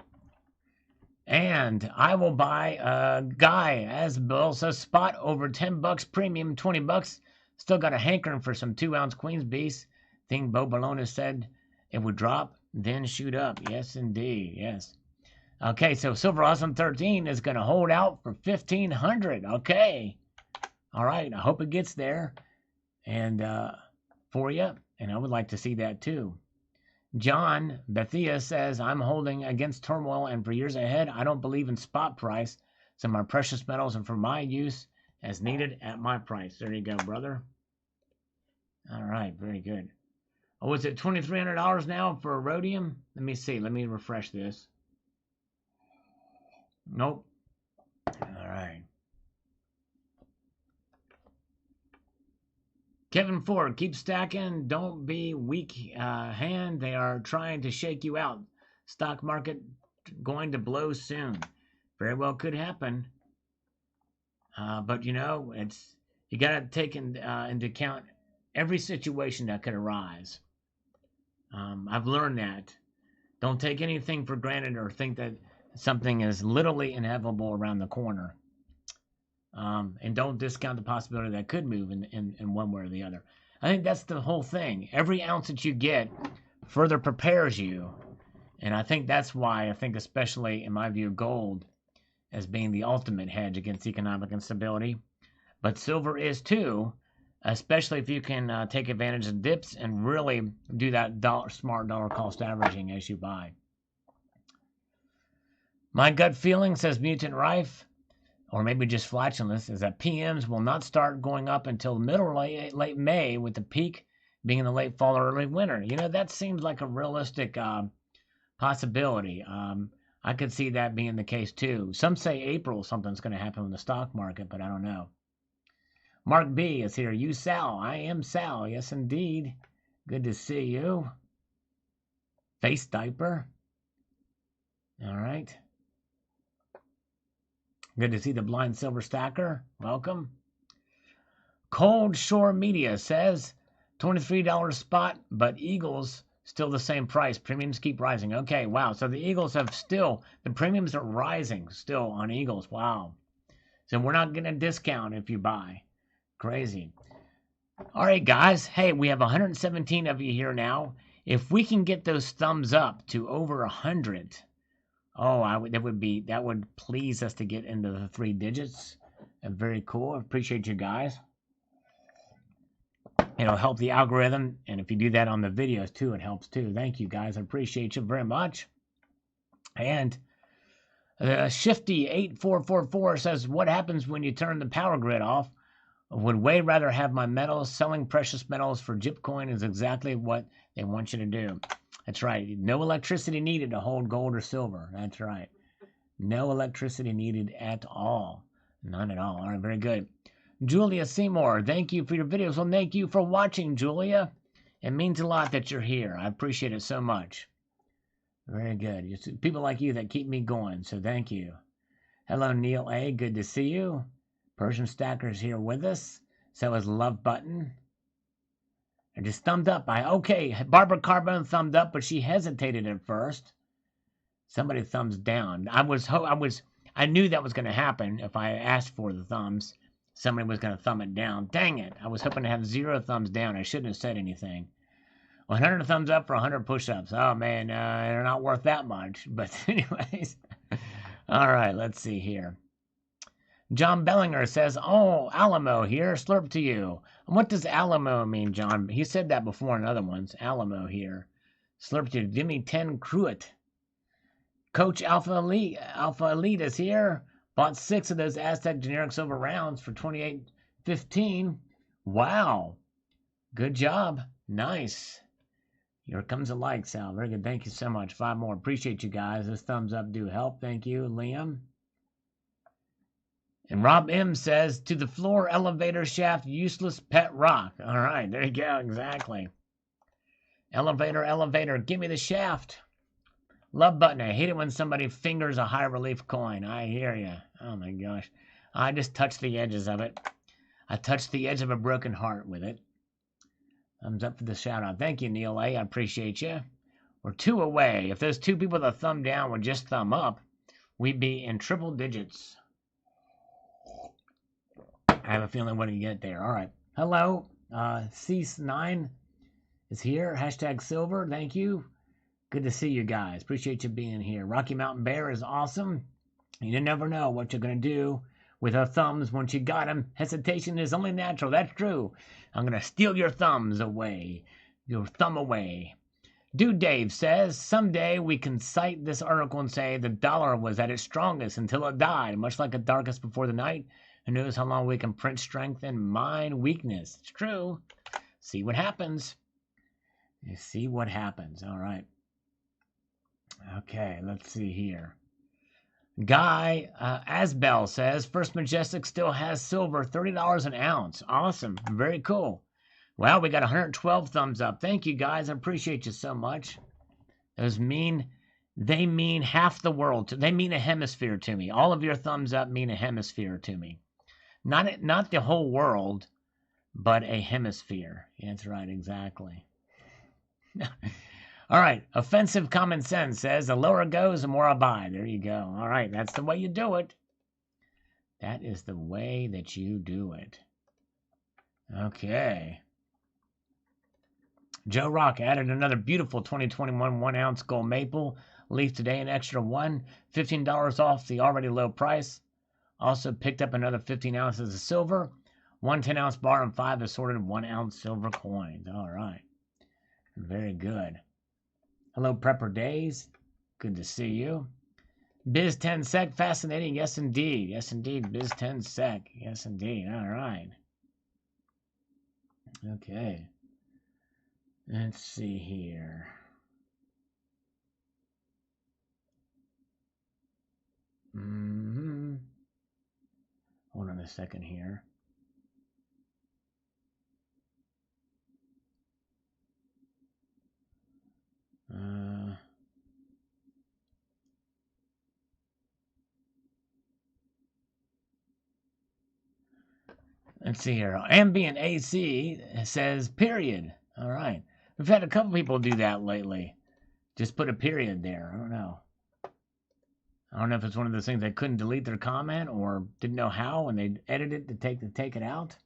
And I will buy a guy, as Bill says, spot over $10 premium, $20. Still got a hankering for some 2-ounce Queen's Beast. Think Bo Bologna said it would drop, then shoot up. Yes, indeed. Yes. Okay, so Silver Awesome 13 is going to hold out for 1,500. Okay. All right. I hope it gets there and for you. And I would like to see that too. John Bethia says, I'm holding against turmoil, and for years ahead, I don't believe in spot price. So my precious metals and for my use as needed at my price. There you go, brother. All right, very good. Oh, is it $2,300 now for rhodium? Let me see. Let me refresh this. Nope. All right. Kevin Ford, keep stacking. Don't be weak hand. They are trying to shake you out. Stock market going to blow soon. Very well could happen. But you know, you got to take into account every situation that could arise. I've learned that. Don't take anything for granted or think that something is literally inevitable around the corner. And don't discount the possibility that could move in one way or the other. I think that's the whole thing. Every ounce that you get further prepares you. And I think that's why I think, especially in my view, gold as being the ultimate hedge against economic instability. But silver is too, especially if you can take advantage of dips and really do that smart dollar cost averaging as you buy. My gut feeling, says Mutant Rife, or maybe just flatulence, is that PMs will not start going up until middle or late May, with the peak being in the late fall or early winter. You know, that seems like a realistic possibility. I could see that being the case too. Some say April something's going to happen in the stock market, but I don't know. Mark B is here. You Sal. I am Sal. Yes, indeed. Good to see you. Face diaper. All right. Good to see the blind silver stacker. Welcome. Cold Shore Media says $23 spot, but Eagles still the same price. Premiums keep rising. Okay, wow. So the Eagles have the premiums are rising still on Eagles. Wow. So we're not getting a discount if you buy. Crazy. All right, guys. Hey, we have 117 of you here now. If we can get those thumbs up to over 100, that would please us to get into the 3 digits. Very cool. I appreciate you guys. It'll help the algorithm, and if you do that on the videos too, it helps too. Thank you guys. I appreciate you very much. And Shifty 8444 says, what happens when you turn the power grid off? Would way rather have my metals. Selling precious metals for Gipcoin is exactly what they want you to do. That's right. No electricity needed to hold gold or silver. That's right. No electricity needed at all. None at all. All right, very good. Julia Seymour, thank you for your videos. Well, thank you for watching, Julia. It means a lot that you're here. I appreciate it so much. Very good. It's people like you that keep me going, so thank you. Hello, Neil A. Good to see you. Persian Stacker's here with us. So is Love Button. I just thumbed up. Okay, Barbara Carbone thumbed up, but she hesitated at first. Somebody thumbs down. I knew that was going to happen if I asked for the thumbs. Somebody was going to thumb it down. Dang it. I was hoping to have 0 thumbs down. I shouldn't have said anything. 100 thumbs up for 100 push-ups. Oh, man, they're not worth that much. But anyways. All right, let's see here. John Bellinger says, oh, Alamo here. Slurp to you. What does Alamo mean, John? He said that before in other ones. Alamo here. Slurp to you. Give me 10 Cruet. Coach Alpha Elite is here. Bought 6 of those Aztec generic silver rounds for $28.15. Wow. Good job. Nice. Here comes a like, Sal. Very good. Thank you so much. 5 more. Appreciate you guys. This thumbs up do help. Thank you, Liam. And Rob M says, to the floor, elevator shaft, useless pet rock. All right. There you go. Exactly. Elevator. Give me the shaft. Love Button. I hate it when somebody fingers a high relief coin. I hear you. Oh my gosh. I just touched the edges of it. I touched the edge of a broken heart with it. Thumbs up for the shout out. Thank you, Neil A. I appreciate you. We're 2 away. If those 2 people that thumb down would just thumb up, we'd be in triple digits. I have a feeling we're going to get there. All right. Hello. C9 is here. Hashtag silver. Thank you. Good to see you guys. Appreciate you being here. Rocky Mountain Bear is awesome. You never know what you're going to do with our thumbs once you got them. Hesitation is only natural. That's true. I'm going to steal your thumbs away. Your thumb away. Dude Dave says, someday we can cite this article and say the dollar was at its strongest until it died, much like a darkest before the night. Who knows how long we can print strength and mind weakness. It's true. See what happens. You see what happens. All right. Okay, let's see here. Guy Asbel says, First Majestic still has silver, $30 an ounce. Awesome. Very cool. Well, we got 112 thumbs up. Thank you, guys. I appreciate you so much. They mean half the world. They mean a hemisphere to me. All of your thumbs up mean a hemisphere to me. Not the whole world, but a hemisphere. That's right, exactly. All right. Offensive Common Sense says, the lower it goes, the more I buy. There you go. All right. That's the way you do it. That is the way that you do it. Okay. Joe Rock added another beautiful 2021 1-ounce gold maple leaf today, an extra one, $15 off the already low price. Also picked up another 15 ounces of silver, 1 10-ounce bar, and 5 assorted 1-ounce silver coins. All right. Very good. Hello, Prepper Days. Good to see you. Biz 10 Sec, fascinating. Yes, indeed. Yes, indeed. Biz 10 Sec. Yes, indeed. All right. Okay. Let's see here. Hold on a second here. Let's see here. Ambient AC says period. All right. We've had a couple people do that lately. Just put a period there. I don't know. I don't know if it's one of those things they couldn't delete their comment or didn't know how when they edited it to take it out.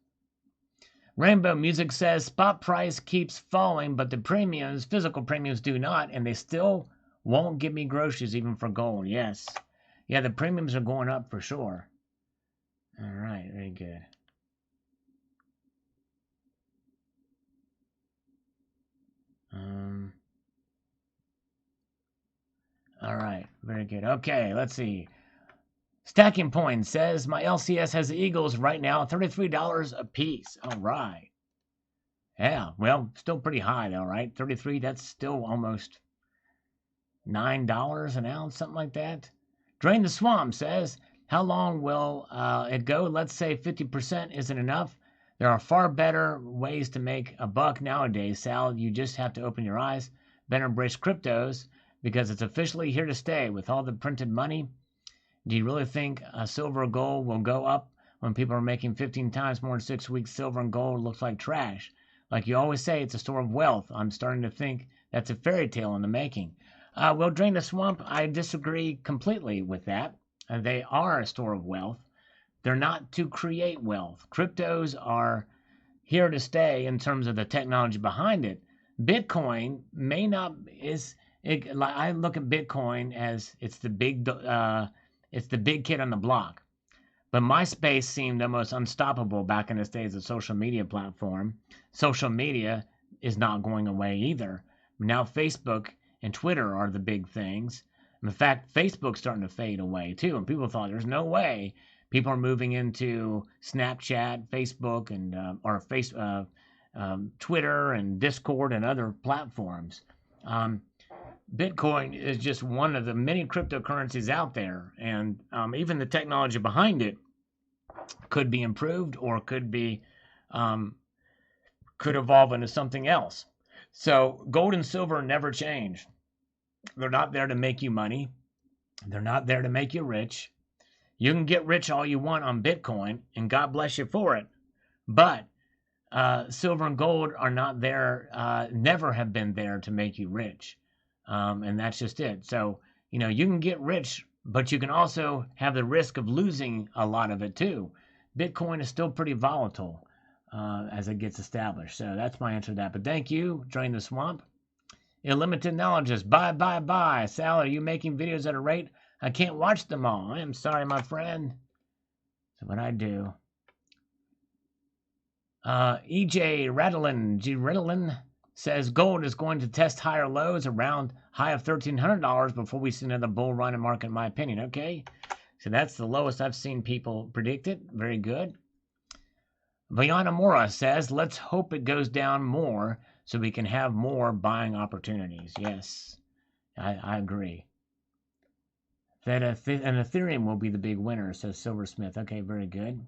Rainbow Music says spot price keeps falling, but the premiums, physical premiums, do not, and they still won't give me groceries even for gold. Yes. Yeah, the premiums are going up for sure. All right, very good. All right, very good. Okay, let's see. Stacking Point says my LCS has the Eagles right now, $33 a piece. All right. Yeah, well, still pretty high though, right? 33, that's still almost $9 an ounce, something like that. Drain the Swamp says, how long will it go? Let's say 50% isn't enough. There are far better ways to make a buck nowadays, Sal. You just have to open your eyes. Better embrace cryptos because it's officially here to stay with all the printed money. Do you really think silver or gold will go up when people are making 15 times more in 6 weeks? Silver and gold looks like trash. Like you always say, it's a store of wealth. I'm starting to think that's a fairy tale in the making. Well, Drain the Swamp, I disagree completely with that. They are a store of wealth. They're not to create wealth. Cryptos are here to stay in terms of the technology behind it. Bitcoin may not I look at Bitcoin as it's the big kid on the block. But MySpace seemed almost unstoppable back in its day as a social media platform. Social media is not going away either. Now Facebook and Twitter are the big things. In fact, Facebook's starting to fade away too. And people thought there's no way. People are moving into Snapchat, Facebook, and Twitter and Discord and other platforms. Bitcoin is just one of the many cryptocurrencies out there, and even the technology behind it could be improved or could evolve into something else. So gold and silver never change. They're not there to make you money. They're not there to make you rich. You can get rich all you want on Bitcoin, and God bless you for it. But silver and gold are not there, never have been there to make you rich. And that's just it. So, you can get rich but you can also have the risk of losing a lot of it too. Bitcoin is still pretty volatile as it gets established. So that's my answer to that. But thank you, Drain the Swamp. Illimited Knowledges, bye. Sal, are you making videos at a rate? I can't watch them all. I am sorry, my friend. So what I do. EJ Ritalin says gold is going to test higher lows around high of $1,300 before we see another bull run in market, in my opinion. Okay, so that's the lowest I've seen people predict it. Very good. Viana Mora says, let's hope it goes down more so we can have more buying opportunities. Yes, I agree. That and Ethereum will be the big winner, says Silversmith. Okay, very good.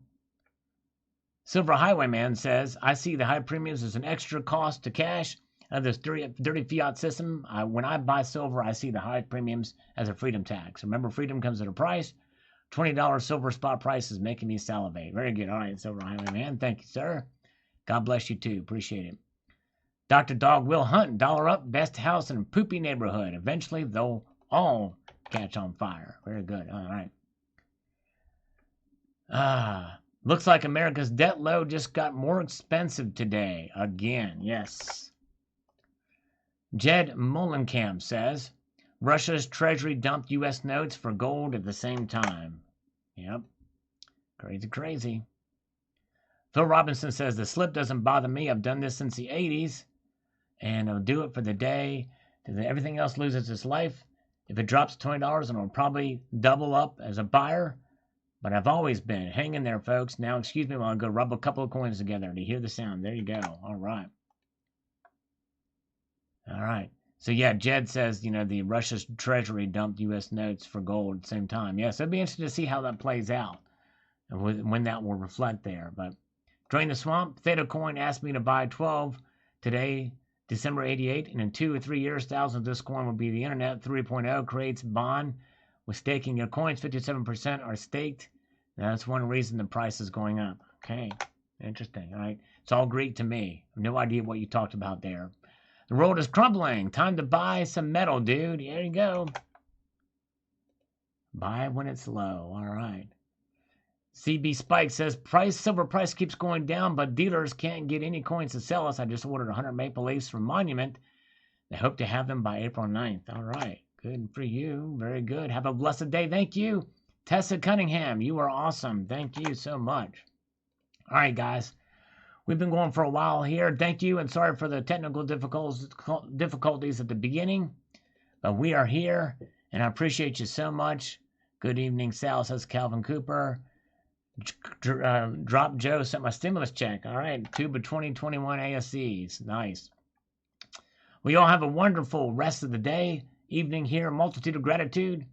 Silver Highwayman says, I see the high premiums as an extra cost to cash of this dirty fiat system. When I buy silver, I see the high premiums as a freedom tax. Remember, freedom comes at a price. $20 silver spot price is making me salivate. Very good. All right, Silver Highwayman. Thank you, sir. God bless you, too. Appreciate it. Dr. Dog will hunt. Dollar up. Best house in a poopy neighborhood. Eventually, they'll all catch on fire. Very good. All right. Looks like America's debt load just got more expensive today. Again, yes. Jed Molenkamp says, Russia's treasury dumped U.S. notes for gold at the same time. Yep. Crazy. Phil Robinson says, the slip doesn't bother me. I've done this since the 80s. And I'll do it for the day. Everything else loses its life. If it drops $20, then I'll probably double up as a buyer. But I've always been. Hang in there, folks. Now, excuse me while I go rub a couple of coins together to hear the sound. There you go. All right. So, yeah, Jed says, the Russia's treasury dumped U.S. notes for gold at the same time. Yes, it'd be interesting to see how that plays out and when that will reflect there. But Drain the Swamp, Theta Coin asked me to buy 12 today, December 88, and in 2 or 3 years, thousands of this coin will be the Internet 3.0 creates bond with staking your coins. 57% are staked. That's one reason the price is going up. Okay, interesting. All right, it's all Greek to me. No idea what you talked about there. The world is crumbling. Time to buy some metal, dude. There you go. Buy when it's low. All right. CB Spike says, silver price keeps going down, but dealers can't get any coins to sell us. I just ordered 100 Maple Leafs from Monument. They hope to have them by April 9th. All right. Good for you. Very good. Have a blessed day. Thank you. Tessa Cunningham, you are awesome. Thank you so much. All right, guys. We've been going for a while here. Thank you, and sorry for the technical difficulties at the beginning. But we are here, and I appreciate you so much. Good evening, Sal, says Calvin Cooper. Drop Joe sent my stimulus check. All right, Tuba 2021 ASCs. Nice. We all have a wonderful rest of the day, evening here. Multitude of gratitude.